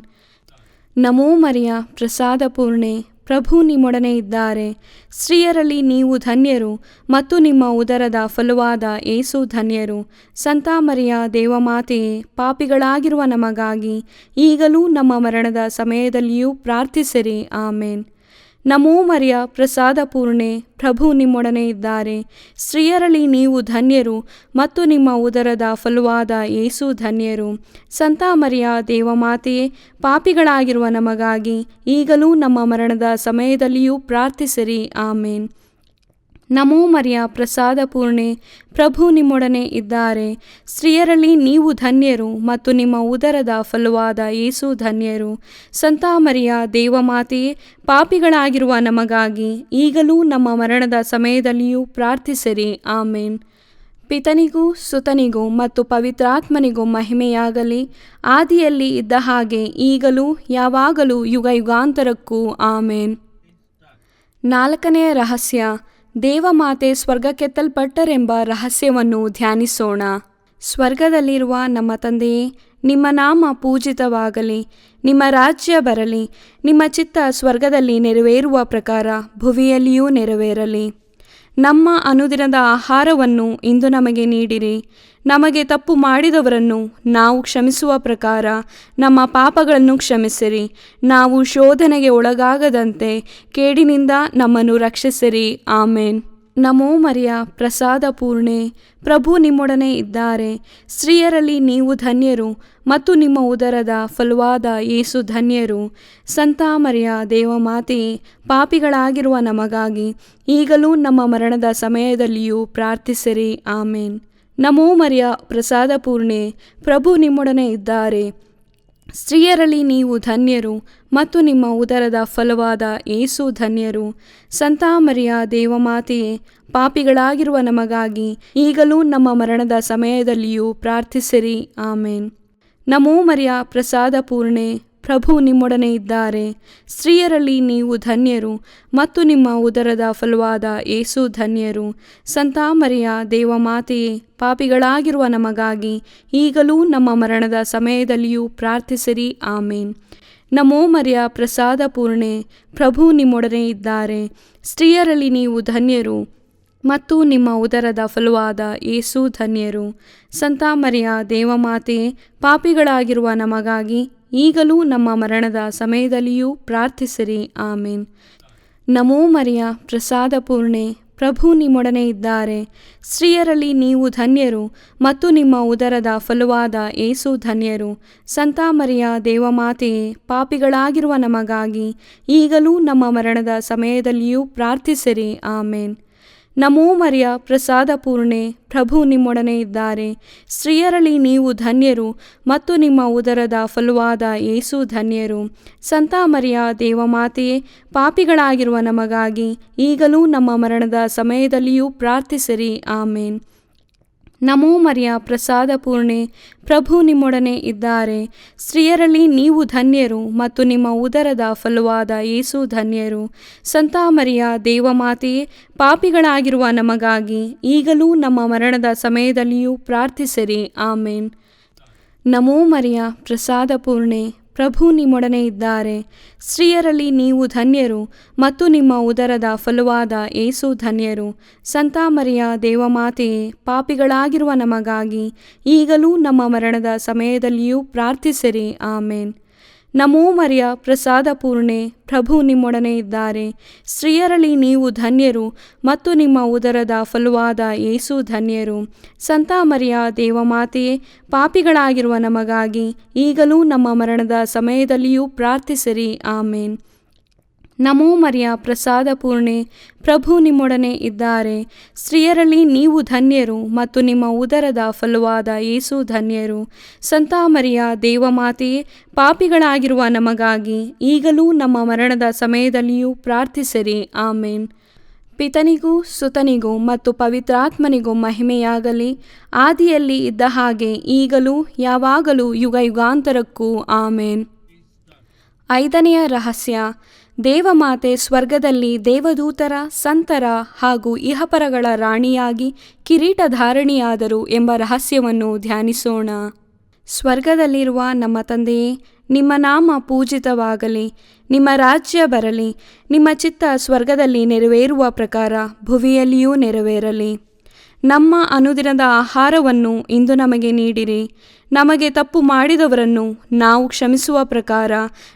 ನಮೋ ಮರಿಯ ಪ್ರಸಾದ ಪೂರ್ಣೆ, ಪ್ರಭು ನಿಮ್ಮೊಡನೆ ಇದ್ದಾರೆ. ಸ್ತ್ರೀಯರಲ್ಲಿ ನೀವು ಧನ್ಯರು ಮತ್ತು ನಿಮ್ಮ ಉದರದ ಫಲವಾದ ಯೇಸು ಧನ್ಯರು. ಸಂತ ಮರಿಯ ದೇವಮಾತೆಯೇ, ಪಾಪಿಗಳಾಗಿರುವ ನಮಗಾಗಿ ಈಗಲೂ ನಮ್ಮ ಮರಣದ ಸಮಯದಲ್ಲಿಯೂ ಪ್ರಾರ್ಥಿಸಿರಿ. ಆಮೇನ್. ನಮೋ ಮರಿಯ ಪ್ರಸಾದ ಪೂರ್ಣೆ, ಪ್ರಭು ನಿಮ್ಮೊಡನೆ ಇದ್ದಾರೆ. ಸ್ತ್ರೀಯರಲ್ಲಿ ನೀವು ಧನ್ಯರು ಮತ್ತು ನಿಮ್ಮ ಉದರದ ಫಲವಾದ ಯೇಸು ಧನ್ಯರು. ಸಂತ ಮರಿಯ ದೇವಮಾತೆಯೇ, ಪಾಪಿಗಳಾಗಿರುವ ನಮಗಾಗಿ ಈಗಲೂ ನಮ್ಮ ಮರಣದ ಸಮಯದಲ್ಲಿಯೂ ಪ್ರಾರ್ಥಿಸಿರಿ. ಆಮೇನ್. ನಮೋ ಮರಿಯ ಪ್ರಸಾದ ಪೂರ್ಣೆ, ಪ್ರಭು ನಿಮ್ಮೊಡನೆ ಇದ್ದಾರೆ. ಸ್ತ್ರೀಯರಲ್ಲಿ ನೀವು ಧನ್ಯರು ಮತ್ತು ನಿಮ್ಮ ಉದರದ ಫಲವಾದ ಯೇಸು ಧನ್ಯರು. ಸಂತ ಮರಿಯ ದೇವಮಾತೆಯೇ, ಪಾಪಿಗಳಾಗಿರುವ ನಮಗಾಗಿ ಈಗಲೂ ನಮ್ಮ ಮರಣದ ಸಮಯದಲ್ಲಿಯೂ ಪ್ರಾರ್ಥಿಸಿರಿ. ಆಮೇನ್. ಪಿತನಿಗೂ ಸುತನಿಗೂ ಮತ್ತು ಪವಿತ್ರಾತ್ಮನಿಗೂ ಮಹಿಮೆಯಾಗಲಿ, ಆದಿಯಲ್ಲಿ ಇದ್ದ ಹಾಗೆ ಈಗಲೂ ಯಾವಾಗಲೂ ಯುಗಯುಗಾಂತರಕ್ಕೂ. ಆಮೇನ್. 4ನೇ ರಹಸ್ಯ, ದೇವಮಾತೆ ಸ್ವರ್ಗಕ್ಕೆತ್ತಲ್ಪಟ್ಟರೆಂಬ ರಹಸ್ಯವನ್ನು ಧ್ಯಾನಿಸೋಣ. ಸ್ವರ್ಗದಲ್ಲಿರುವ ನಮ್ಮ ತಂದೆಯೇ, ನಿಮ್ಮ ನಾಮ ಪೂಜಿತವಾಗಲಿ, ನಿಮ್ಮ ರಾಜ್ಯ ಬರಲಿ, ನಿಮ್ಮ ಚಿತ್ತ ಸ್ವರ್ಗದಲ್ಲಿ ನೆರವೇರುವ ಪ್ರಕಾರ ಭುವಿಯಲ್ಲಿಯೂ ನೆರವೇರಲಿ. ನಮ್ಮ ಅನುದಿನದ ಆಹಾರವನ್ನು ಇಂದು ನಮಗೆ ನೀಡಿರಿ. ನಮಗೆ ತಪ್ಪು ಮಾಡಿದವರನ್ನು ನಾವು ಕ್ಷಮಿಸುವ ಪ್ರಕಾರ ನಮ್ಮ ಪಾಪಗಳನ್ನು ಕ್ಷಮಿಸಿರಿ. ನಾವು ಶೋಧನೆಗೆ ಒಳಗಾಗದಂತೆ ಕೇಡಿನಿಂದ ನಮ್ಮನ್ನು ರಕ್ಷಿಸಿರಿ. ಆಮೇನ್. ನಮೋ ಮರಿಯ ಪ್ರಸಾದ ಪೂರ್ಣೆ, ಪ್ರಭು ನಿಮ್ಮೊಡನೆ ಇದ್ದಾರೆ. ಸ್ತ್ರೀಯರಲ್ಲಿ ನೀವು ಧನ್ಯರು ಮತ್ತು ನಿಮ್ಮ ಉದರದ ಫಲವಾದ ಯೇಸು ಧನ್ಯರು. ಸಂತ ಮರಿಯ ದೇವಮಾತೆಯೇ, ಪಾಪಿಗಳಾಗಿರುವ ನಮಗಾಗಿ ಈಗಲೂ ನಮ್ಮ ಮರಣದ ಸಮಯದಲ್ಲಿಯೂ ಪ್ರಾರ್ಥಿಸಿರಿ. ಆಮೇನ್. ನಮೋ ಮರಿಯ ಪ್ರಸಾದ ಪೂರ್ಣೆ, ಪ್ರಭು ನಿಮ್ಮೊಡನೆ ಇದ್ದಾರೆ. ಸ್ತ್ರೀಯರಲ್ಲಿ ನೀವು ಧನ್ಯರು ಮತ್ತು ನಿಮ್ಮ ಉದರದ ಫಲವಾದ ಯೇಸು ಧನ್ಯರು. ಸಂತ ಮರಿಯ ದೇವಮಾತೆಯೇ, ಪಾಪಿಗಳಾಗಿರುವ ನಮಗಾಗಿ ಈಗಲೂ ನಮ್ಮ ಮರಣದ ಸಮಯದಲ್ಲಿಯೂ ಪ್ರಾರ್ಥಿಸಿರಿ. ಆಮೇನ್. ನಮೋ ಮರಿಯ ಪ್ರಸಾದ ಪೂರ್ಣೆ, ಪ್ರಭು ನಿಮ್ಮೊಡನೆ ಇದ್ದಾರೆ. ಸ್ತ್ರೀಯರಲ್ಲಿ ನೀವು ಧನ್ಯರು ಮತ್ತು ನಿಮ್ಮ ಉದರದ ಫಲವಾದ ಯೇಸು ಧನ್ಯರು. ಸಂತ ಮರಿಯ ದೇವಮಾತೆಯೇ, ಪಾಪಿಗಳಾಗಿರುವ ನಮಗಾಗಿ ಈಗಲೂ ನಮ್ಮ ಮರಣದ ಸಮಯದಲ್ಲಿಯೂ ಪ್ರಾರ್ಥಿಸಿರಿ. ಆಮೇನ್. ನಮೋ ಮರಿಯ ಪ್ರಸಾದ ಪೂರ್ಣೆ, ಪ್ರಭು ನಿಮ್ಮೊಡನೆ ಇದ್ದಾರೆ. ಸ್ತ್ರೀಯರಲ್ಲಿ ನೀವು ಧನ್ಯರು ಮತ್ತು ನಿಮ್ಮ ಉದರದ ಫಲವಾದ ಯೇಸು ಧನ್ಯರು. ಸಂತ ಮರಿಯ ದೇವಮಾತೆಯೇ, ಪಾಪಿಗಳಾಗಿರುವ ನಮಗಾಗಿ ಈಗಲೂ ನಮ್ಮ ಮರಣದ ಸಮಯದಲ್ಲಿಯೂ ಪ್ರಾರ್ಥಿಸಿರಿ. ಆಮೇನ್. ನಮೋ ಮರಿಯ ಪ್ರಸಾದ ಪೂರ್ಣೆ, ಪ್ರಭು ನಿಮ್ಮೊಡನೆ ಇದ್ದಾರೆ. ಸ್ತ್ರೀಯರಲ್ಲಿ ನೀವು ಧನ್ಯರು ಮತ್ತು ನಿಮ್ಮ ಉದರದ ಫಲವಾದ ಯೇಸು ಧನ್ಯರು. ಸಂತ ಮರಿಯ ದೇವಮಾತೆಯೇ, ಪಾಪಿಗಳಾಗಿರುವ ನಮಗಾಗಿ ಈಗಲೂ ನಮ್ಮ ಮರಣದ ಸಮಯದಲ್ಲಿಯೂ ಪ್ರಾರ್ಥಿಸಿರಿ. ಆಮೇನ್. ನಮೋ ಮರಿಯ, ಪ್ರಸಾದ ಪೂರ್ಣೆ, ಪ್ರಭು ನಿಮ್ಮೊಡನೆ ಇದ್ದಾರೆ. ಸ್ತ್ರೀಯರಲ್ಲಿ ನೀವು ಧನ್ಯರು ಮತ್ತು ನಿಮ್ಮ ಉದರದ ಫಲವಾದ ಯೇಸು ಧನ್ಯರು. ಸಂತ ಮರಿಯ ದೇವಮಾತೆಯೇ, ಪಾಪಿಗಳಾಗಿರುವ ನಮಗಾಗಿ ಈಗಲೂ ನಮ್ಮ ಮರಣದ ಸಮಯದಲ್ಲಿಯೂ ಪ್ರಾರ್ಥಿಸಿರಿ. ಆಮೇನ್. ನಮೋ ಮರಿಯ, ಪ್ರಸಾದ ಪೂರ್ಣೆ, ಪ್ರಭು ನಿಮ್ಮೊಡನೆ ಇದ್ದಾರೆ. ಸ್ತ್ರೀಯರಲ್ಲಿ ನೀವು ಧನ್ಯರು ಮತ್ತು ನಿಮ್ಮ ಉದರದ ಫಲವಾದ ಯೇಸು ಧನ್ಯರು. ಸಂತ ಮರಿಯ ದೇವಮಾತೆಯೇ, ಪಾಪಿಗಳಾಗಿರುವ ನಮಗಾಗಿ ಈಗಲೂ ನಮ್ಮ ಮರಣದ ಸಮಯದಲ್ಲಿಯೂ ಪ್ರಾರ್ಥಿಸಿರಿ. ಆಮೇನ್. ನಮೋ ಮರಿಯ, ಪ್ರಸಾದ ಪೂರ್ಣೆ, ಪ್ರಭು ನಿಮ್ಮೊಡನೆ ಇದ್ದಾರೆ. ಸ್ತ್ರೀಯರಲ್ಲಿ ನೀವು ಧನ್ಯರು ಮತ್ತು ನಿಮ್ಮ ಉದರದ ಫಲವಾದ ಯೇಸು ಧನ್ಯರು. ಸಂತ ಮರಿಯ ದೇವಮಾತೆಯೇ, ಪಾಪಿಗಳಾಗಿರುವ ನಮಗಾಗಿ ಈಗಲೂ ನಮ್ಮ ಮರಣದ ಸಮಯದಲ್ಲಿಯೂ ಪ್ರಾರ್ಥಿಸಿರಿ. ಆಮೇನ್. ನಮೋ ಮರಿಯ, ಪ್ರಸಾದ ಪೂರ್ಣೆ, ಪ್ರಭು ನಿಮ್ಮೊಡನೆ ಇದ್ದಾರೆ. ಸ್ತ್ರೀಯರಲ್ಲಿ ನೀವು ಧನ್ಯರು ಮತ್ತು ನಿಮ್ಮ ಉದರದ ಫಲವಾದ ಯೇಸು ಧನ್ಯರು. ಸಂತ ಮರಿಯ ದೇವಮಾತೆಯೇ, ಪಾಪಿಗಳಾಗಿರುವ ನಮಗಾಗಿ ಈಗಲೂ ನಮ್ಮ ಮರಣದ ಸಮಯದಲ್ಲಿಯೂ ಪ್ರಾರ್ಥಿಸಿರಿ. ಆಮೇನ್. ನಮೋ ಮರಿಯ, ಪ್ರಸಾದ ಪೂರ್ಣೆ, ಪ್ರಭು ನಿಮ್ಮೊಡನೆ ಇದ್ದಾರೆ. ಸ್ತ್ರೀಯರಲ್ಲಿ ನೀವು ಧನ್ಯರು ಮತ್ತು ನಿಮ್ಮ ಉದರದ ಫಲವಾದ ಯೇಸು ಧನ್ಯರು. ಸಂತ ಮರಿಯ ದೇವಮಾತೆಯೇ, ಪಾಪಿಗಳಾಗಿರುವ ನಮಗಾಗಿ ಈಗಲೂ ನಮ್ಮ ಮರಣದ ಸಮಯದಲ್ಲಿಯೂ ಪ್ರಾರ್ಥಿಸಿರಿ. ಆಮೇನ್. ಪಿತನಿಗೂ ಸುತನಿಗೂ ಮತ್ತು ಪವಿತ್ರಾತ್ಮನಿಗೂ ಮಹಿಮೆಯಾಗಲಿ, ಆದಿಯಲ್ಲಿ ಇದ್ದ ಹಾಗೆ ಈಗಲೂ ಯಾವಾಗಲೂ ಯುಗ ಯುಗಾಂತರಕ್ಕೂ. ಆಮೇನ್. 5ನೆಯ ರಹಸ್ಯ, ದೇವಮಾತೆ ಸ್ವರ್ಗದಲ್ಲಿ ದೇವದೂತರ, ಸಂತರ ಹಾಗೂ ಇಹಪರಗಳ ರಾಣಿಯಾಗಿ ಕಿರೀಟಧಾರಣಿಯಾದರು ಎಂಬ ರಹಸ್ಯವನ್ನು ಧ್ಯಾನಿಸೋಣ. ಸ್ವರ್ಗದಲ್ಲಿರುವ ನಮ್ಮ ತಂದೆಯೇ, ನಿಮ್ಮ ನಾಮ ಪೂಜಿತವಾಗಲಿ, ನಿಮ್ಮ ರಾಜ್ಯ ಬರಲಿ, ನಿಮ್ಮ ಚಿತ್ತ ಸ್ವರ್ಗದಲ್ಲಿ ನೆರವೇರುವ ಪ್ರಕಾರ ಭುವಿಯಲ್ಲಿಯೂ ನೆರವೇರಲಿ. ನಮ್ಮ ಅನುದಿನದ ಆಹಾರವನ್ನು ಇಂದು ನಮಗೆ ನೀಡಿರಿ. ನಮಗೆ ತಪ್ಪು ಮಾಡಿದವರನ್ನು ನಾವು ಕ್ಷಮಿಸುವ ಪ್ರಕಾರ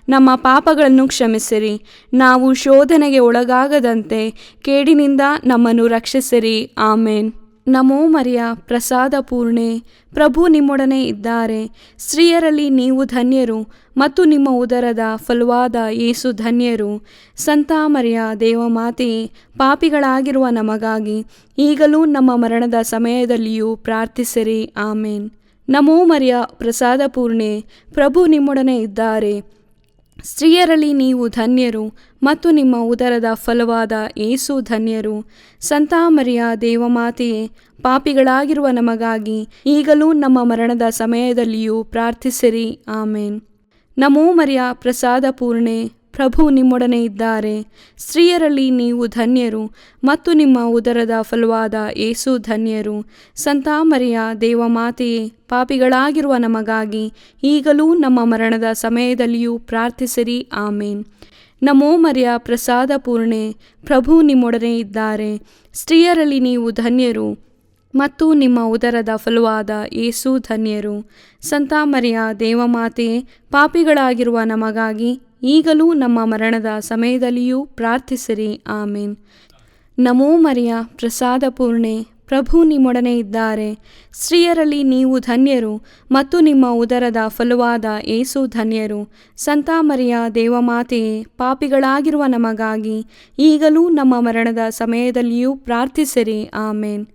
ನಮ್ಮ ಪಾಪಗಳನ್ನು ಕ್ಷಮಿಸಿರಿ. ನಾವು ಶೋಧನೆಗೆ ಒಳಗಾಗದಂತೆ ಕೇಡಿನಿಂದ ನಮ್ಮನ್ನು ರಕ್ಷಿಸಿರಿ. ಆಮೇನ್. ನಮೋ ಮರಿಯ, ಪ್ರಸಾದ ಪೂರ್ಣೆ, ಪ್ರಭು ನಿಮ್ಮೊಡನೆ ಇದ್ದಾರೆ. ಸ್ತ್ರೀಯರಲ್ಲಿ ನೀವು ಧನ್ಯರು ಮತ್ತು ನಿಮ್ಮ ಉದರದ ಫಲವಾದ ಯೇಸು ಧನ್ಯರು. ಸಂತ ಮರಿಯ ದೇವಮಾತೆಯೇ, ಪಾಪಿಗಳಾಗಿರುವ ನಮಗಾಗಿ ಈಗಲೂ ನಮ್ಮ ಮರಣದ ಸಮಯದಲ್ಲಿಯೂ ಪ್ರಾರ್ಥಿಸಿರಿ. ಆಮೇನ್. ನಮೋ ಮರಿಯ, ಪ್ರಸಾದ ಪೂರ್ಣೆ, ಪ್ರಭು ನಿಮ್ಮೊಡನೆ ಇದ್ದಾರೆ. ಸ್ತ್ರೀಯರಲ್ಲಿ ನೀವು ಧನ್ಯರು ಮತ್ತು ನಿಮ್ಮ ಉದರದ ಫಲವಾದ ಯೇಸು ಧನ್ಯರು. ಸಂತ ಮರಿಯ ದೇವಮಾತೆಯೇ, ಪಾಪಿಗಳಾಗಿರುವ ನಮಗಾಗಿ ಈಗಲೂ ನಮ್ಮ ಮರಣದ ಸಮಯದಲ್ಲಿಯೂ ಪ್ರಾರ್ಥಿಸಿರಿ. ಆಮೇನ್. ನಮೋ ಮರಿಯ, ಪ್ರಸಾದ ಪೂರ್ಣೆ, ಪ್ರಭು ನಿಮ್ಮೊಡನೆ ಇದ್ದಾರೆ. ಸ್ತ್ರೀಯರಲ್ಲಿ ನೀವು ಧನ್ಯರು ಮತ್ತು ನಿಮ್ಮ ಉದರದ ಫಲವಾದ ಯೇಸು ಧನ್ಯರು. ಸಂತ ಮರಿಯ ದೇವಮಾತೆಯೇ, ಪಾಪಿಗಳಾಗಿರುವ ನಮಗಾಗಿ ಈಗಲೂ ನಮ್ಮ ಮರಣದ ಸಮಯದಲ್ಲಿಯೂ ಪ್ರಾರ್ಥಿಸಿರಿ. ಆಮೇನ್. ನಮೋ ಮರಿಯ, ಪ್ರಸಾದ ಪೂರ್ಣೆ, ಪ್ರಭು ನಿಮ್ಮೊಡನೆ ಇದ್ದಾರೆ. ಸ್ತ್ರೀಯರಲ್ಲಿ ನೀವು ಧನ್ಯರು ಮತ್ತು ನಿಮ್ಮ ಉದರದ ಫಲವಾದ ಯೇಸು ಧನ್ಯರು. ಸಂತ ಮರಿಯ ದೇವಮಾತೆಯೇ, ಪಾಪಿಗಳಾಗಿರುವ ನಮಗಾಗಿ ಈಗಲೂ ನಮ್ಮ ಮರಣದ ಸಮಯದಲ್ಲಿಯೂ ಪ್ರಾರ್ಥಿಸಿರಿ. ಆಮೇನ್. ನಮೋ ಮರಿಯ, ಪ್ರಸಾದ ಪೂರ್ಣೆ, ಪ್ರಭು ನಿಮ್ಮೊಡನೆ ಇದ್ದಾರೆ. ಸ್ತ್ರೀಯರಲ್ಲಿ ನೀವು ಧನ್ಯರು ಮತ್ತು ನಿಮ್ಮ ಉದರದ ಫಲವಾದ ಯೇಸು ಧನ್ಯರು. ಸಂತ ಮರಿಯ ದೇವಮಾತೆಯೇ, ಪಾಪಿಗಳಾಗಿರುವ ನಮಗಾಗಿ ಈಗಲೂ ನಮ್ಮ ಮರಣದ ಸಮಯದಲ್ಲಿಯೂ ಪ್ರಾರ್ಥಿಸಿರಿ. ಆಮೇನ್.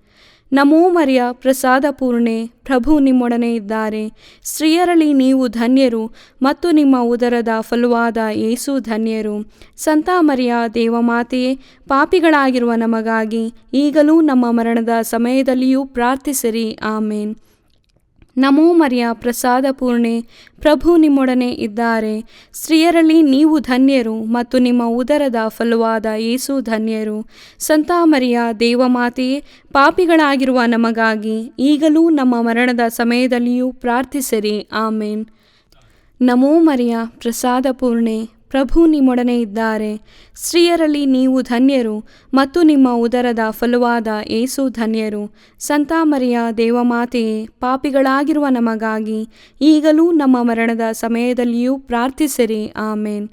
ನಮೋ ಮರಿಯ, ಪ್ರಸಾದ ಪೂರ್ಣೆ, ಪ್ರಭು ನಿಮ್ಮೊಡನೆ ಇದ್ದಾರೆ. ಸ್ತ್ರೀಯರಲ್ಲಿ ನೀವು ಧನ್ಯರು ಮತ್ತು ನಿಮ್ಮ ಉದರದ ಫಲವಾದ ಯೇಸು ಧನ್ಯರು. ಸಂತ ಮರಿಯ ದೇವಮಾತೆಯೇ, ಪಾಪಿಗಳಾಗಿರುವ ನಮಗಾಗಿ ಈಗಲೂ ನಮ್ಮ ಮರಣದ ಸಮಯದಲ್ಲಿಯೂ ಪ್ರಾರ್ಥಿಸಿರಿ. ಆಮೇನ್. ನಮೋ ಮರಿಯ, ಪ್ರಸಾದ ಪೂರ್ಣೆ, ಪ್ರಭು ನಿಮ್ಮೊಡನೆ ಇದ್ದಾರೆ. ಸ್ತ್ರೀಯರಲ್ಲಿ ನೀವು ಧನ್ಯರು ಮತ್ತು ನಿಮ್ಮ ಉದರದ ಫಲವಾದ ಯೇಸು ಧನ್ಯರು. ಸಂತ ಮರಿಯ ದೇವಮಾತೆಯೇ, ಪಾಪಿಗಳಾಗಿರುವ ನಮಗಾಗಿ ಈಗಲೂ ನಮ್ಮ ಮರಣದ ಸಮಯದಲ್ಲಿಯೂ ಪ್ರಾರ್ಥಿಸಿರಿ. ಆಮೇನ್. ನಮೋ ಮರಿಯ, ಪ್ರಸಾದ ಪೂರ್ಣೆ, ಪ್ರಭು ನಿಮ್ಮೊಡನೆ ಇದ್ದಾರೆ. ಸ್ತ್ರೀಯರಲ್ಲಿ ನೀವು ಧನ್ಯರು ಮತ್ತು ನಿಮ್ಮ ಉದರದ ಫಲವಾದ ಯೇಸು ಧನ್ಯರು. ಸಂತ ಮರಿಯ ದೇವಮಾತೆಯೇ, ಪಾಪಿಗಳಾಗಿರುವ ನಮಗಾಗಿ ಈಗಲೂ ನಮ್ಮ ಮರಣದ ಸಮಯದಲ್ಲಿಯೂ ಪ್ರಾರ್ಥಿಸಿರಿ. ಆಮೇನ್.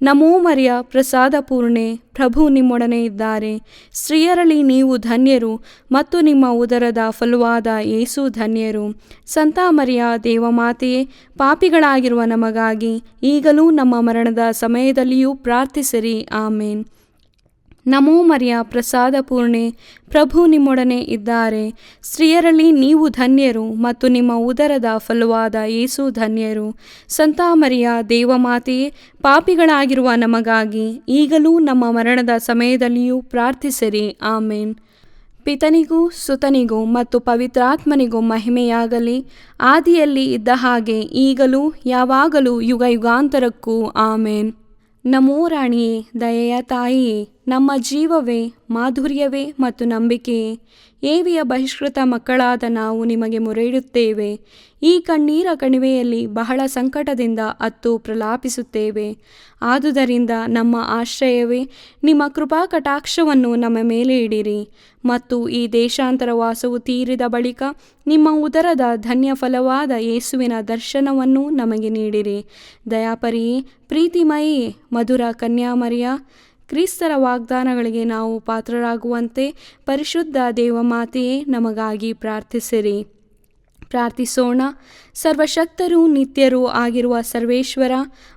ನಮೋ ಮರಿಯ ಪ್ರಸಾದ ಪೂರ್ಣೆ, ಪ್ರಭು ನಿಮ್ಮೊಡನೆ ಇದ್ದಾರೆ. ಸ್ತ್ರೀಯರಲ್ಲಿ ನೀವು ಧನ್ಯರು ಮತ್ತು ನಿಮ್ಮ ಉದರದ ಫಲವಾದ ಯೇಸು ಧನ್ಯರು. ಸಂತ ಮರಿಯ ದೇವಮಾತೆಯೇ, ಪಾಪಿಗಳಾಗಿರುವ ನಮಗಾಗಿ ಈಗಲೂ ನಮ್ಮ ಮರಣದ ಸಮಯದಲ್ಲಿಯೂ ಪ್ರಾರ್ಥಿಸಿರಿ. ಆಮೇನ್. ನಮೋ ಮರಿಯ ಪ್ರಸಾದ ಪೂರ್ಣೆ, ಪ್ರಭು ನಿಮ್ಮೊಡನೆ ಇದ್ದಾರೆ. ಸ್ತ್ರೀಯರಲ್ಲಿ ನೀವು ಧನ್ಯರು ಮತ್ತು ನಿಮ್ಮ ಉದರದ ಫಲವಾದ ಯೇಸು ಧನ್ಯರು. ಸಂತ ಮರಿಯ ದೇವಮಾತೆಯೇ, ಪಾಪಿಗಳಾಗಿರುವ ನಮಗಾಗಿ ಈಗಲೂ ನಮ್ಮ ಮರಣದ ಸಮಯದಲ್ಲಿಯೂ ಪ್ರಾರ್ಥಿಸಿರಿ. ಆಮೇನ್. ಪಿತನಿಗೂ ಸುತನಿಗೂ ಮತ್ತು ಪವಿತ್ರಾತ್ಮನಿಗೂ ಮಹಿಮೆಯಾಗಲಿ, ಆದಿಯಲ್ಲಿ ಇದ್ದ ಹಾಗೆ ಈಗಲೂ ಯಾವಾಗಲೂ ಯುಗ ಯುಗಾಂತರಕ್ಕೂ. ಆಮೇನ್. ನಮೋ ರಾಣಿಯೇ, ದಯೆಯ ತಾಯಿಯೇ, ನಮ್ಮ ಜೀವವೇ, ಮಾಧುರ್ಯವೇ ಮತ್ತು ನಂಬಿಕೆಯೇ, ಏವಿಯ ಬಹಿಷ್ಕೃತ ಮಕ್ಕಳಾದ ನಾವು ನಿಮಗೆ ಮೊರೆಯಿಡುತ್ತೇವೆ. ಈ ಕಣ್ಣೀರ ಕಣಿವೆಯಲ್ಲಿ ಬಹಳ ಸಂಕಟದಿಂದ ಅತ್ತು ಪ್ರಲಾಪಿಸುತ್ತೇವೆ. ಆದುದರಿಂದ ನಮ್ಮ ಆಶ್ರಯವೇ, ನಿಮ್ಮ ಕೃಪಾ ಕಟಾಕ್ಷವನ್ನು ನಮ್ಮ ಮೇಲೆ ಇಡಿರಿ ಮತ್ತು ಈ ದೇಶಾಂತರ ವಾಸವು ತೀರಿದ ಬಳಿಕ ನಿಮ್ಮ ಉದರದ ಧನ್ಯ ಫಲವಾದ ಯೇಸುವಿನ ದರ್ಶನವನ್ನು ನಮಗೆ ನೀಡಿರಿ. ದಯಾಪರಿಯೇ, ಪ್ರೀತಿಮಯಿಯೇ, ಮಧುರ ಕನ್ಯಾಮರಿಯ, ಕ್ರಿಸ್ತರ ವಾಗ್ದಾನಗಳಿಗೆ ನಾವು ಪಾತ್ರರಾಗುವಂತೆ ಪರಿಶುದ್ಧ ದೇವಮಾತೆಯೇ ನಮಗಾಗಿ ಪ್ರಾರ್ಥಿಸಿರಿ. ಪ್ರಾರ್ಥಿಸೋಣ. ಸರ್ವಶಕ್ತರೂ ನಿತ್ಯರೂ ಆಗಿರುವ ಸರ್ವೇಶ್ವರ,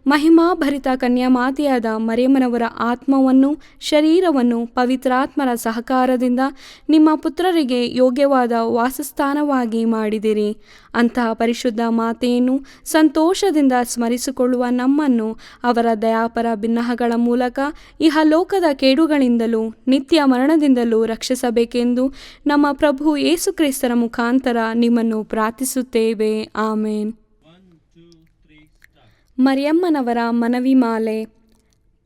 ಮಹಿಮಾಭರಿತ ಕನ್ಯಾಮಾತೆಯಾದ ಮರಿಯಮ್ಮನವರ ಆತ್ಮವನ್ನು ಶರೀರವನ್ನು ಪವಿತ್ರಾತ್ಮರ ಸಹಕಾರದಿಂದ ನಿಮ್ಮ ಪುತ್ರರಿಗೆ ಯೋಗ್ಯವಾದ ವಾಸಸ್ಥಾನವಾಗಿ ಮಾಡಿದಿರಿ. ಅಂತಹ ಪರಿಶುದ್ಧ ಮಾತೆಯನ್ನು ಸಂತೋಷದಿಂದ ಸ್ಮರಿಸಿಕೊಳ್ಳುವ ನಮ್ಮನ್ನು ಅವರ ದಯಾಪರ ಬಿನ್ನಹಗಳ ಮೂಲಕ ಇಹಲೋಕದ ಕೇಡುಗಳಿಂದಲೂ ನಿತ್ಯ ಮರಣದಿಂದಲೂ ರಕ್ಷಿಸಬೇಕೆಂದು ನಮ್ಮ ಪ್ರಭು ಯೇಸುಕ್ರಿಸ್ತರ ಮುಖಾಂತರ ನಿಮ್ಮನ್ನು ಪ್ರಾರ್ಥಿಸುತ್ತೇವೆ. ಆಮೇನ್. ಮರಿಯಮ್ಮನವರ ಮನವಿ ಮಾಲೆ.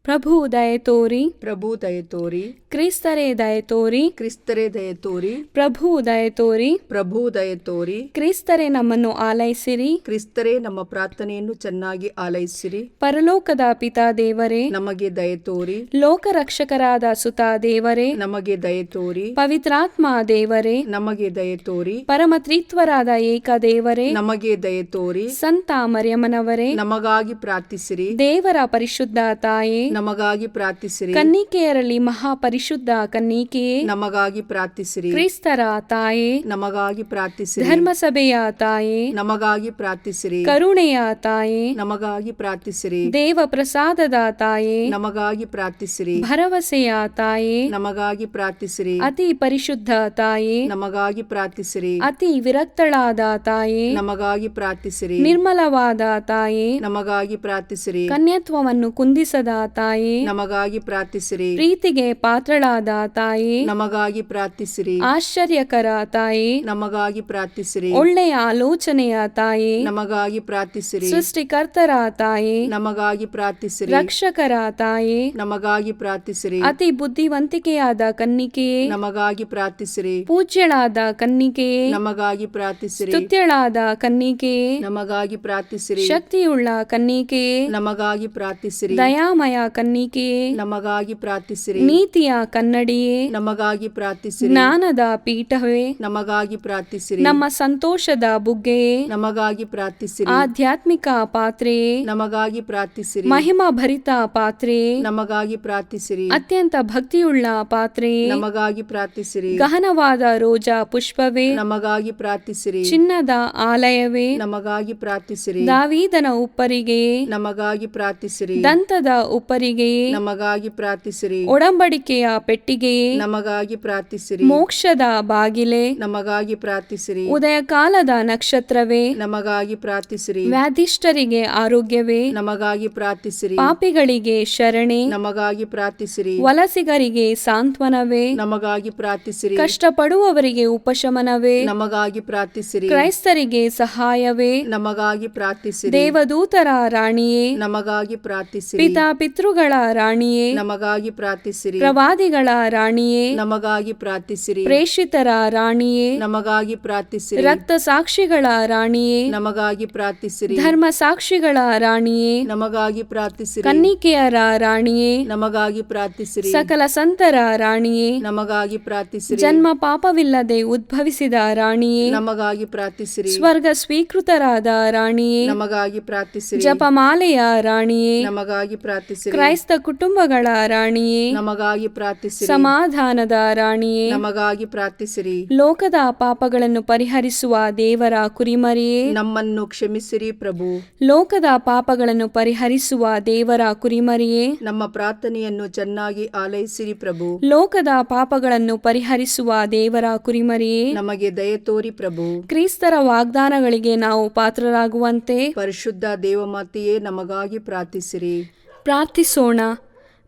ಪ್ರಭು ದಯೆ ತೋರಿ, ಪ್ರಭು ದಯೆ ತೋರಿ, ಕ್ರಿಸ್ತರೇ ದಯೆ ತೋರಿ, ಕ್ರಿಸ್ತರೇ ದಯೆ ತೋರಿ, ಪ್ರಭು ದಯೆ ತೋರಿ, ಪ್ರಭು ದಯೆ ತೋರಿ, ಕ್ರಿಸ್ತರೇ ನಮ್ಮನ್ನು ಆಲೈಸಿರಿ, ಕ್ರಿಸ್ತರೇ ನಮ್ಮ ಪ್ರಾರ್ಥನೆಯನ್ನು ಚೆನ್ನಾಗಿ ಆಲೈಸಿರಿ. ಪರಲೋಕದ ಪಿತಾ ದೇವರೇ ನಮಗೆ ದಯೆ ತೋರಿ, ಲೋಕರಕ್ಷಕರಾದ ಸುತ ದೇವರೇ ನಮಗೆ ದಯೆ ತೋರಿ, ಪವಿತ್ರಾತ್ಮ ದೇವರೇ ನಮಗೆ ದಯೆ ತೋರಿ, ಪರಮತ್ರಿತ್ವರಾದ ಏಕ ದೇವರೇ ನಮಗೆ ದಯೆ ತೋರಿ, ಸಂತ ಮರಿಯಮ್ಮನವರೇ ನಮಗಾಗಿ ಪ್ರಾರ್ಥಿಸಿರಿ. ದೇವರ ಪರಿಶುದ್ಧ ತಾಯೇ ನಮಗಾಗಿ ಪ್ರಾರ್ಥಿಸಿರಿ. ಕನ್ನಿಕೆಯರಲ್ಲಿ ಮಹಾಪರಿಶುದ್ಧ ಕನ್ನಿಕೆಯೇ ನಮಗಾಗಿ ಪ್ರಾರ್ಥಿಸಿರಿ. ಕ್ರಿಸ್ತರ ತಾಯೇ ನಮಗಾಗಿ ಪ್ರಾರ್ಥಿಸಿರಿ. ಧರ್ಮಸಭೆಯ ತಾಯೇ ನಮಗಾಗಿ ಪ್ರಾರ್ಥಿಸಿರಿ. ಕರುಣೆಯ ತಾಯೇ ನಮಗಾಗಿ ಪ್ರಾರ್ಥಿಸಿರಿ. ದೇವ ಪ್ರಸಾದದ ತಾಯೇ ನಮಗಾಗಿ ಪ್ರಾರ್ಥಿಸಿರಿ. ಭರವಸೆಯ ತಾಯೇ ನಮಗಾಗಿ ಪ್ರಾರ್ಥಿಸಿರಿ. ಅತಿ ಪರಿಶುದ್ಧ ತಾಯೇ ನಮಗಾಗಿ ಪ್ರಾರ್ಥಿಸಿರಿ. ಅತಿ ವಿರಕ್ತಳಾದ ತಾಯೇ ನಮಗಾಗಿ ಪ್ರಾರ್ಥಿಸಿರಿ. ನಿರ್ಮಲವಾದ ತಾಯೇ ನಮಗಾಗಿ ಪ್ರಾರ್ಥಿಸಿರಿ. ಕನ್ಯತ್ವವನ್ನು ಕುಂದಿಸದ ತಾಯೇ ನಮಗಾಗಿ ಪ್ರಾರ್ಥಿಸಿರಿ. ಪ್ರೀತಿಗೆ ಪಾತ್ರಳಾದ ತಾಯೇ ನಮಗಾಗಿ ಪ್ರಾರ್ಥಿಸಿರಿ. ಆಶ್ಚರ್ಯಕರ ತಾಯೇ ನಮಗಾಗಿ ಪ್ರಾರ್ಥಿಸಿರಿ. ಒಳ್ಳೆಯ ಆಲೋಚನೆಯ ತಾಯೇ ನಮಗಾಗಿ ಪ್ರಾರ್ಥಿಸಿರಿ. ಸೃಷ್ಟಿಕರ್ತರ ತಾಯೇ ನಮಗಾಗಿ ಪ್ರಾರ್ಥಿಸಿರಿ. ರಕ್ಷಕರ ತಾಯೇ ನಮಗಾಗಿ ಪ್ರಾರ್ಥಿಸಿರಿ. ಅತಿ ಬುದ್ಧಿವಂತಿಕೆಯಾದ ಕನ್ನಿಕೆಯೇ ನಮಗಾಗಿ ಪ್ರಾರ್ಥಿಸಿರಿ. ಪೂಜ್ಯಳಾದ ಕನ್ನಿಕೆಯೇ ನಮಗಾಗಿ ಪ್ರಾರ್ಥಿಸಿರಿ. ಸ್ತುತ್ಯಳಾದ ಕನ್ನಿಕೆಯೇ ನಮಗಾಗಿ ಪ್ರಾರ್ಥಿಸಿರಿ. ಶಕ್ತಿಯುಳ್ಳ ಕನ್ನಿಕೆಯೇ ನಮಗಾಗಿ ಪ್ರಾರ್ಥಿಸಿರಿ. ದಯಾಮಯ ಕನ್ನಿಕೆಯೇ ನಮಗಾಗಿ ಪ್ರಾರ್ಥಿಸಿರಿ. ನೀತಿಯ ಕನ್ನಡಿಯೇ ನಮಗಾಗಿ ಪ್ರಾರ್ಥಿಸಿರಿ. ಜ್ಞಾನದ ಪೀಠವೇ ನಮಗಾಗಿ ಪ್ರಾರ್ಥಿಸಿರಿ. ನಮ್ಮ ಸಂತೋಷದ ಬುಗ್ಗೆಯೇ ನಮಗಾಗಿ ಪ್ರಾರ್ಥಿಸಿರಿ. ಆಧ್ಯಾತ್ಮಿಕ ಪಾತ್ರೆಯೇ ನಮಗಾಗಿ ಪ್ರಾರ್ಥಿಸಿರಿ. ಮಹಿಮಾ ಭರಿತ ಪಾತ್ರೆಯೇ ನಮಗಾಗಿ ಪ್ರಾರ್ಥಿಸಿರಿ. ಅತ್ಯಂತ ಭಕ್ತಿಯುಳ್ಳ ಪಾತ್ರೆಯೇ ನಮಗಾಗಿ ಪ್ರಾರ್ಥಿಸಿರಿ. ಗಹನವಾದ ರೋಜಾ ಪುಷ್ಪವೇ ನಮಗಾಗಿ ಪ್ರಾರ್ಥಿಸಿರಿ. ಚಿನ್ನದ ಆಲಯವೇ ನಮಗಾಗಿ ಪ್ರಾರ್ಥಿಸಿರಿ. ದಾವೀದನ ಉಪ್ಪರಿಗೆಯೇ ನಮಗಾಗಿ ಪ್ರಾರ್ಥಿಸಿರಿ. ದಂತದ ಉಪ್ಪರಿಗೆಯೇ ನಮಗಾಗಿ ಪ್ರಾರ್ಥಿಸಿರಿ. ಒಡಂಬಡಿಕೆಯ ಪೆಟ್ಟಿಗೆಯೇ ನಮಗಾಗಿ ಪ್ರಾರ್ಥಿಸಿರಿ. ಮೋಕ್ಷದ ಬಾಗಿಲೇ ನಮಗಾಗಿ ಪ್ರಾರ್ಥಿಸಿರಿ. ಉದಯ ಕಾಲದ ನಕ್ಷತ್ರವೇ ನಮಗಾಗಿ ಪ್ರಾರ್ಥಿಸಿರಿ. ವ್ಯಾಧಿಷ್ಠರಿಗೆ ಆರೋಗ್ಯವೇ ನಮಗಾಗಿ ಪ್ರಾರ್ಥಿಸಿರಿ. ಪಾಪಿಗಳಿಗೆ ಶರಣೆ ನಮಗಾಗಿ ಪ್ರಾರ್ಥಿಸಿರಿ. ವಲಸಿಗರಿಗೆ ಸಾಂತ್ವನವೇ ನಮಗಾಗಿ ಪ್ರಾರ್ಥಿಸಿರಿ. ಕಷ್ಟಪಡುವವರಿಗೆ ಉಪಶಮನವೇ ನಮಗಾಗಿ ಪ್ರಾರ್ಥಿಸಿರಿ. ಕ್ರೈಸ್ತರಿಗೆ ಸಹಾಯವೇ ನಮಗಾಗಿ ಪ್ರಾರ್ಥಿಸಿರಿ. ದೇವದೂತರ ರಾಣಿಯೇ ನಮಗಾಗಿ ಪ್ರಾರ್ಥಿಸಿರಿ. ಪಿತಾ ಪಿತೃಗಳ ರಾಣಿಯೇ ನಮಗಾಗಿ ಪ್ರಾರ್ಥಿಸಿರಿ. ಪ್ರವಾದಿಗಳ ರಾಣಿಯೇ ನಮಗಾಗಿ ಪ್ರಾರ್ಥಿಸಿರಿ. ಪ್ರೇಷಿತರ ರಾಣಿಯೇ ನಮಗಾಗಿ ಪ್ರಾರ್ಥಿಸಿರಿ. ರಕ್ತ ಸಾಕ್ಷಿಗಳ ರಾಣಿಯೇ ನಮಗಾಗಿ ಪ್ರಾರ್ಥಿಸಿರಿ. ಧರ್ಮ ಸಾಕ್ಷಿಗಳ ರಾಣಿಯೇ ನಮಗಾಗಿ ಪ್ರಾರ್ಥಿಸಿರಿ. ಕನ್ನಿಕೆಯರ ರಾಣಿಯೇ ನಮಗಾಗಿ ಪ್ರಾರ್ಥಿಸಿರಿ. ಸಕಲ ಸಂತರ ರಾಣಿಯೇ ನಮಗಾಗಿ ಪ್ರಾರ್ಥಿಸಿರಿ. ಜನ್ಮ ಪಾಪವಿಲ್ಲದೆ ಉದ್ಭವಿಸಿದ ರಾಣಿಯೇ ನಮಗಾಗಿ ಪ್ರಾರ್ಥಿಸಿರಿ. ಸ್ವರ್ಗ ಸ್ವೀಕೃತರಾದ ರಾಣಿಯೇ ನಮಗಾಗಿ ಪ್ರಾರ್ಥಿಸಿರಿ. ಜಪಮಾಲೆಯ ರಾಣಿಯೇ ನಮಗಾಗಿ ಪ್ರಾರ್ಥಿಸಿರಿ. ಕ್ರೈಸ್ತ ಕುಟುಂಬಗಳ ರಾಣಿಯೇ, ನಮಗಾಗಿ ಪ್ರಾರ್ಥಿಸಿರಿ. ಸಮಾಧಾನದ ರಾಣಿಯೇ, ನಮಗಾಗಿ ಪ್ರಾರ್ಥಿಸಿರಿ. ಲೋಕದ ಪಾಪಗಳನ್ನು ಪರಿಹರಿಸುವ ದೇವರ ಕುರಿಮರಿಯೇ, ನಮ್ಮನ್ನು ಕ್ಷಮಿಸಿರಿ ಪ್ರಭು. ಲೋಕದ ಪಾಪಗಳನ್ನು ಪರಿಹರಿಸುವ ದೇವರ ಕುರಿಮರಿಯೇ, ನಮ್ಮ ಪ್ರಾರ್ಥನೆಯನ್ನು ಚೆನ್ನಾಗಿ ಆಲೈಸಿರಿ ಪ್ರಭು. ಲೋಕದ ಪಾಪಗಳನ್ನು ಪರಿಹರಿಸುವ ದೇವರ ಕುರಿಮರಿಯೇ, ನಮಗೆ ದಯ ತೋರಿ ಪ್ರಭು. ಕ್ರಿಸ್ತರ ವಾಗ್ದಾನಗಳಿಗೆ ನಾವು ಪಾತ್ರರಾಗುವಂತೆ ಪರಿಶುದ್ಧ ದೇವಮಾತೆಯೇ, ನಮಗಾಗಿ ಪ್ರಾರ್ಥಿಸಿರಿ. ಪ್ರಾರ್ಥಿಸೋಣ.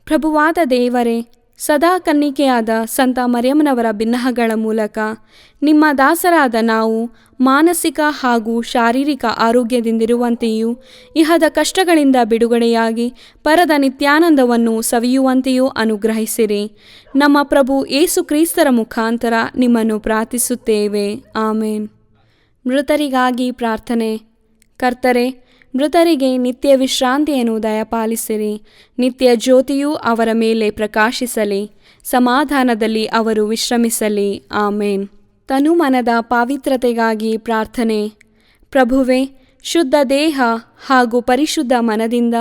ಪ್ರಭುವಾದ ದೇವರೇ, ಸದಾ ಕನ್ನಿಕೆಯಾದ ಸಂತ ಮರಿಯಮ್ಮನವರ ಬಿನ್ನಹಗಳ ಮೂಲಕ ನಿಮ್ಮ ದಾಸರಾದ ನಾವು ಮಾನಸಿಕ ಹಾಗೂ ಶಾರೀರಿಕ ಆರೋಗ್ಯದಿಂದಿರುವಂತೆಯೂ ಇಹದ ಕಷ್ಟಗಳಿಂದ ಬಿಡುಗಡೆಯಾಗಿ ಪರದ ನಿತ್ಯಾನಂದವನ್ನು ಸವಿಯುವಂತೆಯೂ ಅನುಗ್ರಹಿಸಿರಿ. ನಮ್ಮ ಪ್ರಭು ಯೇಸು ಕ್ರಿಸ್ತರ ಮುಖಾಂತರ ನಿಮ್ಮನ್ನು ಪ್ರಾರ್ಥಿಸುತ್ತೇವೆ. ಆಮೇನ್. ಮೃತರಿಗಾಗಿ ಪ್ರಾರ್ಥನೆ. ಕರ್ತರೆ, ಮೃತರಿಗೆ ನಿತ್ಯ ವಿಶ್ರಾಂತಿಯನ್ನು ದಯಪಾಲಿಸಿರಿ. ನಿತ್ಯ ಜ್ಯೋತಿಯು ಅವರ ಮೇಲೆ ಪ್ರಕಾಶಿಸಲಿ. ಸಮಾಧಾನದಲ್ಲಿ ಅವರು ವಿಶ್ರಮಿಸಲಿ. ಆಮೇನ್. ತನುಮನದ ಪಾವಿತ್ರತೆಗಾಗಿ ಪ್ರಾರ್ಥನೆ. ಪ್ರಭುವೇ, ಶುದ್ಧ ದೇಹ ಹಾಗೂ ಪರಿಶುದ್ಧ ಮನದಿಂದ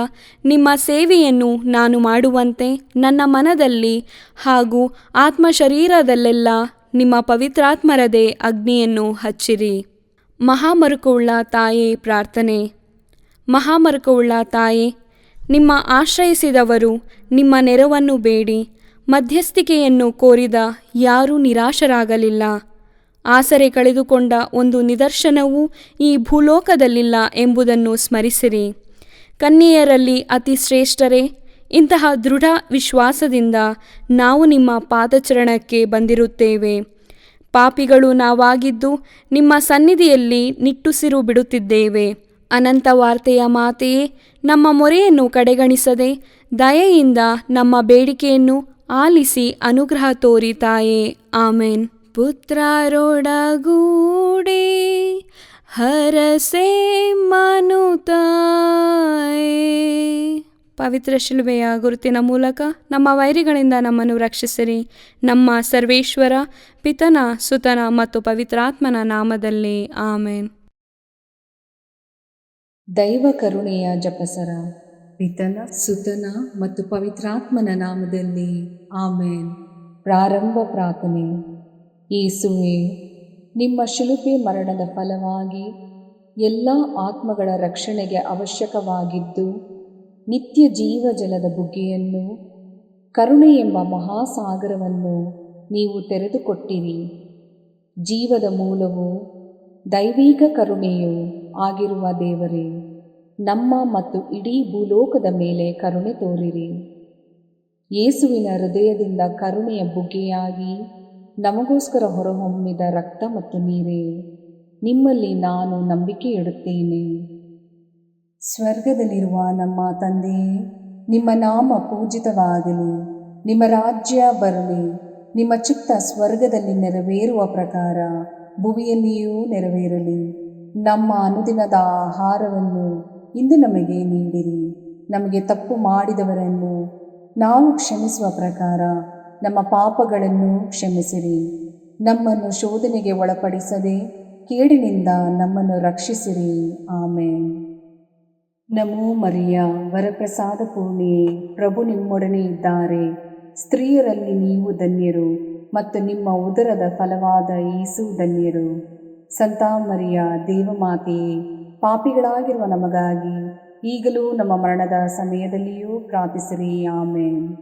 ನಿಮ್ಮ ಸೇವೆಯನ್ನು ನಾನು ಮಾಡುವಂತೆ ನನ್ನ ಮನದಲ್ಲಿ ಹಾಗೂ ಆತ್ಮಶರೀರದಲ್ಲೆಲ್ಲ ನಿಮ್ಮ ಪವಿತ್ರಾತ್ಮರದೇ ಅಗ್ನಿಯನ್ನು ಹಚ್ಚಿರಿ. ಮಹಾಮರುಕವುಳ್ಳ ತಾಯೇ ಪ್ರಾರ್ಥನೆ. ಮಹಾಮರುಕವುಳ್ಳ ತಾಯೇ, ನಿಮ್ಮ ಆಶ್ರಯಿಸಿದವರು ನಿಮ್ಮ ನೆರವನ್ನು ಬೇಡಿ ಮಧ್ಯಸ್ಥಿಕೆಯನ್ನು ಕೋರಿದ ಯಾರೂ ನಿರಾಶರಾಗಲಿಲ್ಲ. ಆಸರೆ ಕಳೆದುಕೊಂಡ ಒಂದು ನಿದರ್ಶನವೂ ಈ ಭೂಲೋಕದಲ್ಲಿಲ್ಲ ಎಂಬುದನ್ನು ಸ್ಮರಿಸಿರಿ. ಕನ್ಯೆಯರಲ್ಲಿ ಅತಿ ಶ್ರೇಷ್ಠರೇ, ಇಂತಹ ದೃಢ ವಿಶ್ವಾಸದಿಂದ ನಾವು ನಿಮ್ಮ ಪಾದಚರಣಕ್ಕೆ ಬಂದಿರುತ್ತೇವೆ. ಪಾಪಿಗಳು ನಾವಾಗಿದ್ದು ನಿಮ್ಮ ಸನ್ನಿಧಿಯಲ್ಲಿ ನಿಟ್ಟುಸಿರು ಬಿಡುತ್ತಿದ್ದೇವೆ. ಅನಂತ ವಾರ್ತೆಯ ಮಾತೆಯೇ, ನಮ್ಮ ಮೊರೆಯನ್ನು ಕಡೆಗಣಿಸದೆ ದಯೆಯಿಂದ ನಮ್ಮ ಬೇಡಿಕೆಯನ್ನು ಆಲಿಸಿ ಅನುಗ್ರಹ ತೋರಿ ತಾಯೇ. ಆಮೇನ್. ಪುತ್ರರೊಡಗೂಡಿ ಹರಸೆ ಮನುತಾಯೇ. ಪವಿತ್ರ ಶಿಲುಬೆಯ ಗುರುತಿನ ಮೂಲಕ ನಮ್ಮ ವೈರಿಗಳಿಂದ ನಮ್ಮನ್ನು ರಕ್ಷಿಸಿರಿ. ನಮ್ಮ ಸರ್ವೇಶ್ವರ ಪಿತನ, ಸುತನ ಮತ್ತು ಪವಿತ್ರಾತ್ಮನ ನಾಮದಲ್ಲಿ. ಆಮೇನ್. ದೈವ ಕರುಣೆಯ ಜಪಸರ. ಪಿತನ, ಸುತನ ಮತ್ತು ಪವಿತ್ರಾತ್ಮನ ನಾಮದಲ್ಲಿ. ಆಮೇನ್. ಪ್ರಾರಂಭ ಪ್ರಾರ್ಥನೆ. ಯೇಸುವೇ, ನಿಮ್ಮ ಶಿಲುಬೆ ಮರಣದ ಫಲವಾಗಿ ಎಲ್ಲ ಆತ್ಮಗಳ ರಕ್ಷಣೆಗೆ ಅವಶ್ಯಕವಾಗಿದ್ದು ನಿತ್ಯ ಜೀವ ಜಲದ ಬುಗ್ಗೆಯನ್ನು, ಕರುಣೆ ಎಂಬ ಮಹಾಸಾಗರವನ್ನು ನೀವು ತೆರೆದುಕೊಟ್ಟಿರಿ. ಜೀವದ ಮೂಲವು ದೈವಿಕ ಕರುಣೆಯೂ ಆಗಿರುವ ದೇವರೇ, ನಮ್ಮ ಮತ್ತು ಇಡೀ ಭೂಲೋಕದ ಮೇಲೆ ಕರುಣೆ ತೋರಿರಿ. ಯೇಸುವಿನ ಹೃದಯದಿಂದ ಕರುಣೆಯ ಬುಗ್ಗೆಯಾಗಿ ನಮಗೋಸ್ಕರ ಹೊರಹೊಮ್ಮಿದ ರಕ್ತ ಮತ್ತು ನೀರೇ, ನಿಮ್ಮಲ್ಲಿ ನಾನು ನಂಬಿಕೆ ಇಡುತ್ತೇನೆ. ಸ್ವರ್ಗದಲ್ಲಿರುವ ನಮ್ಮ ತಂದೆಯೇ, ನಿಮ್ಮ ನಾಮ ಪೂಜಿತವಾಗಲಿ. ನಿಮ್ಮ ರಾಜ್ಯ ಬರಲಿ. ನಿಮ್ಮ ಚಿತ್ತ ಸ್ವರ್ಗದಲ್ಲಿ ನೆರವೇರುವ ಪ್ರಕಾರ ಭುವಿಯಲ್ಲಿಯೂ ನೆರವೇರಲಿ. ನಮ್ಮ ಅನುದಿನದ ಆಹಾರವನ್ನು ಇಂದು ನಮಗೆ ನೀಡಿರಿ. ನಮಗೆ ತಪ್ಪು ಮಾಡಿದವರನ್ನು ನಾವು ಕ್ಷಮಿಸುವ ಪ್ರಕಾರ ನಮ್ಮ ಪಾಪಗಳನ್ನು ಕ್ಷಮಿಸಿರಿ. ನಮ್ಮನ್ನು ಶೋಧನೆಗೆ ಒಳಪಡಿಸದೆ ಕೇಡಿನಿಂದ ನಮ್ಮನ್ನು ರಕ್ಷಿಸಿರಿ. ಆಮೇನ್. ನಮೋ ಮರಿಯ, ವರಪ್ರಸಾದ ಪೂರ್ಣಿಯೇ, ಪ್ರಭು ನಿಮ್ಮೊಡನೆ ಇದ್ದಾರೆ. ಸ್ತ್ರೀಯರಲ್ಲಿ ನೀವು ಧನ್ಯರು ಮತ್ತು ನಿಮ್ಮ ಉದರದ ಫಲವಾದ ಯೇಸು ಧನ್ಯರು. ಸಂತ ಮರಿಯ ದೇವಮಾತೆಯೇ, ಪಾಪಿಗಳಾಗಿರುವ ನಮಗಾಗಿ ಈಗಲೂ ನಮ್ಮ ಮರಣದ ಸಮಯದಲ್ಲಿಯೂ ಪ್ರಾರ್ಥಿಸಿರಿ. ಆಮೇನ್.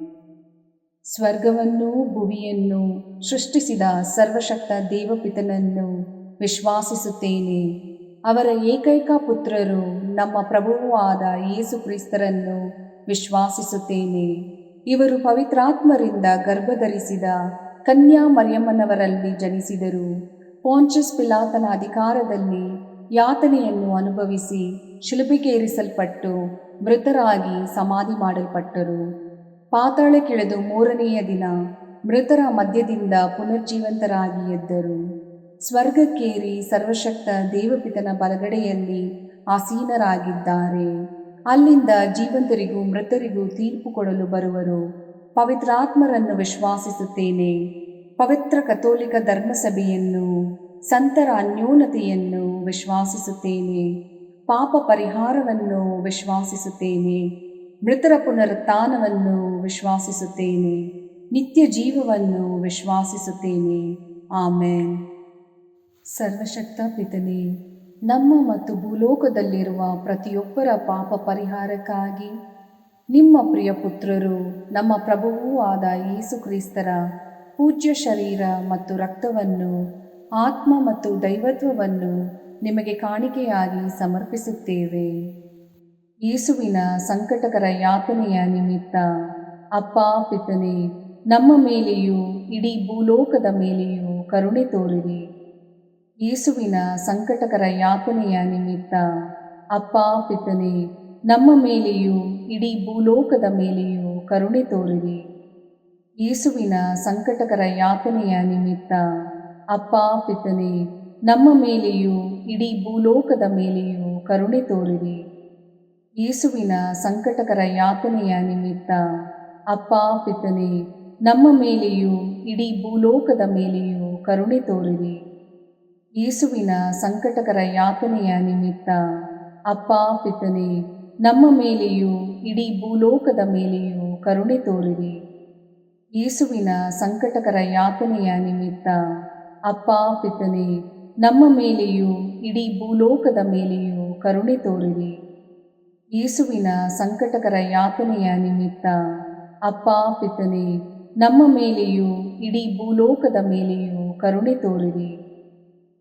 ಸ್ವರ್ಗವನ್ನು ಭುವಿಯನ್ನು ಸೃಷ್ಟಿಸಿದ ಸರ್ವಶಕ್ತ ದೇವಪಿತನನ್ನು ವಿಶ್ವಾಸಿಸುತ್ತೇನೆ. ಅವರ ಏಕೈಕ ಪುತ್ರರು ನಮ್ಮ ಪ್ರಭುವೂ ಆದ ಯೇಸು ಕ್ರಿಸ್ತರನ್ನು ವಿಶ್ವಾಸಿಸುತ್ತೇನೆ. ಇವರು ಪವಿತ್ರಾತ್ಮರಿಂದ ಗರ್ಭಧರಿಸಿದ ಕನ್ಯಾ ಮರಿಯಮ್ಮನವರಲ್ಲಿ ಜನಿಸಿದರು. ಪೋಂಚಸ್ ಪಿಲಾತನ ಅಧಿಕಾರದಲ್ಲಿ ಯಾತನೆಯನ್ನು ಅನುಭವಿಸಿ ಶಿಲುಬೆಗೇರಿಸಲ್ಪಟ್ಟು ಮೃತರಾಗಿ ಸಮಾಧಿ ಮಾಡಲ್ಪಟ್ಟರು. ಪಾತಾಳಕ್ಕಿಳಿದು ಮೂರನೆಯ ದಿನ ಮೃತರ ಮಧ್ಯದಿಂದ ಪುನರ್ಜೀವಂತರಾಗಿ ಎದ್ದರು. ಸ್ವರ್ಗಕ್ಕೇರಿ ಸರ್ವಶಕ್ತ ದೇವಪಿತನ ಬಲಗಡೆಯಲ್ಲಿ ಆಸೀನರಾಗಿದ್ದಾರೆ. ಅಲ್ಲಿಂದ ಜೀವಂತರಿಗೂ ಮೃತರಿಗೂ ತೀರ್ಪು ಕೊಡಲು ಬರುವರು. ಪವಿತ್ರಾತ್ಮರನ್ನು ವಿಶ್ವಾಸಿಸುತ್ತೇನೆ. ಪವಿತ್ರ ಕಥೋಲಿಕ ಧರ್ಮಸಭೆಯನ್ನು, ಸಂತರ ಅನ್ಯೋನ್ಯತೆಯನ್ನು ವಿಶ್ವಾಸಿಸುತ್ತೇನೆ. ಪಾಪ ಪರಿಹಾರವನ್ನು ವಿಶ್ವಾಸಿಸುತ್ತೇನೆ. ಮೃತರ ಪುನರುತ್ಥಾನವನ್ನು ವಿಶ್ವಾಸಿಸುತ್ತೇನೆ. ನಿತ್ಯ ಜೀವವನ್ನು ವಿಶ್ವಾಸಿಸುತ್ತೇನೆ. ಆಮೇನ್. ಸರ್ವಶಕ್ತ ಪಿತನೇ, ನಮ್ಮ ಮತ್ತು ಭೂಲೋಕದಲ್ಲಿರುವ ಪ್ರತಿಯೊಬ್ಬರ ಪಾಪ ಪರಿಹಾರಕ್ಕಾಗಿ ನಿಮ್ಮ ಪ್ರಿಯ ಪುತ್ರರು, ನಮ್ಮ ಪ್ರಭುವೂ ಆದ ಯೇಸು ಕ್ರಿಸ್ತರ ಪೂಜ್ಯ ಶರೀರ ಮತ್ತು ರಕ್ತವನ್ನು, ಆತ್ಮ ಮತ್ತು ದೈವತ್ವವನ್ನು ನಿಮಗೆ ಕಾಣಿಕೆಯಾಗಿ ಸಮರ್ಪಿಸುತ್ತೇವೆ. ಯೇಸುವಿನ ಸಂಕಟಕರ ಯಾತನೆಯ ನಿಮಿತ್ತ ಅಪ್ಪ ಪಿತನೇ, ನಮ್ಮ ಮೇಲೆಯೂ ಇಡೀ ಭೂಲೋಕದ ಮೇಲೆಯೂ ಕರುಣೆ ತೋರಿರಿ. ಯೇಸುವಿನ ಸಂಕಟಕರ ಯಾತನೆಯ ನಿಮಿತ್ತ ಅಪ್ಪ ಪಿತನೇ, ನಮ್ಮ ಮೇಲೆಯೂ ಇಡೀ ಭೂಲೋಕದ ಮೇಲೆಯೂ ಕರುಣೆ ತೋರಿರಿ. ಯೇಸುವಿನ ಸಂಕಟಕರ ಯಾತನೆಯ ನಿಮಿತ್ತ ಅಪ್ಪ ಪಿತನೇ, ನಮ್ಮ ಮೇಲೆಯೂ ಇಡೀ ಭೂಲೋಕದ ಮೇಲೆಯೂ ಕರುಣೆ ತೋರಿರಿ. ಯೇಸುವಿನ ಸಂಕಟಕರ ಯಾತನೆಯ ನಿಮಿತ್ತ ಅಪ್ಪ ಪಿತನೇ, ನಮ್ಮ ಮೇಲೆಯೂ ಇಡೀ ಭೂಲೋಕದ ಮೇಲೆಯೂ ಕರುಣೆ ತೋರಿರಿ. ಯೇಸುವಿನ ಸಂಕಟಕರ ಯಾತನೆಯ ನಿಮಿತ್ತ ಅಪ್ಪ ಪಿತನೇ, ನಮ್ಮ ಮೇಲೆಯೂ ಇಡೀ ಭೂಲೋಕದ ಮೇಲೆಯೂ ಕರುಣೆ ತೋರಿರಿ. ಯೇಸುವಿನ ಸಂಕಟಕರ ಯಾತನೆಯ ನಿಮಿತ್ತ ಅಪ್ಪ ಪಿತನೇ, ನಮ್ಮ ಮೇಲೆಯೂ ಇಡೀ ಭೂಲೋಕದ ಮೇಲೆಯೂ ಕರುಣೆ ತೋರಿರಿ. ಯೇಸುವಿನ ಸಂಕಟಕರ ಯಾತನೆಯ ನಿಮಿತ್ತ ಅಪ್ಪ ಪಿತನೇ, ನಮ್ಮ ಮೇಲೆಯೂ ಇಡೀ ಭೂಲೋಕದ ಮೇಲೆಯೂ ಕರುಣೆ ತೋರಿರಿ.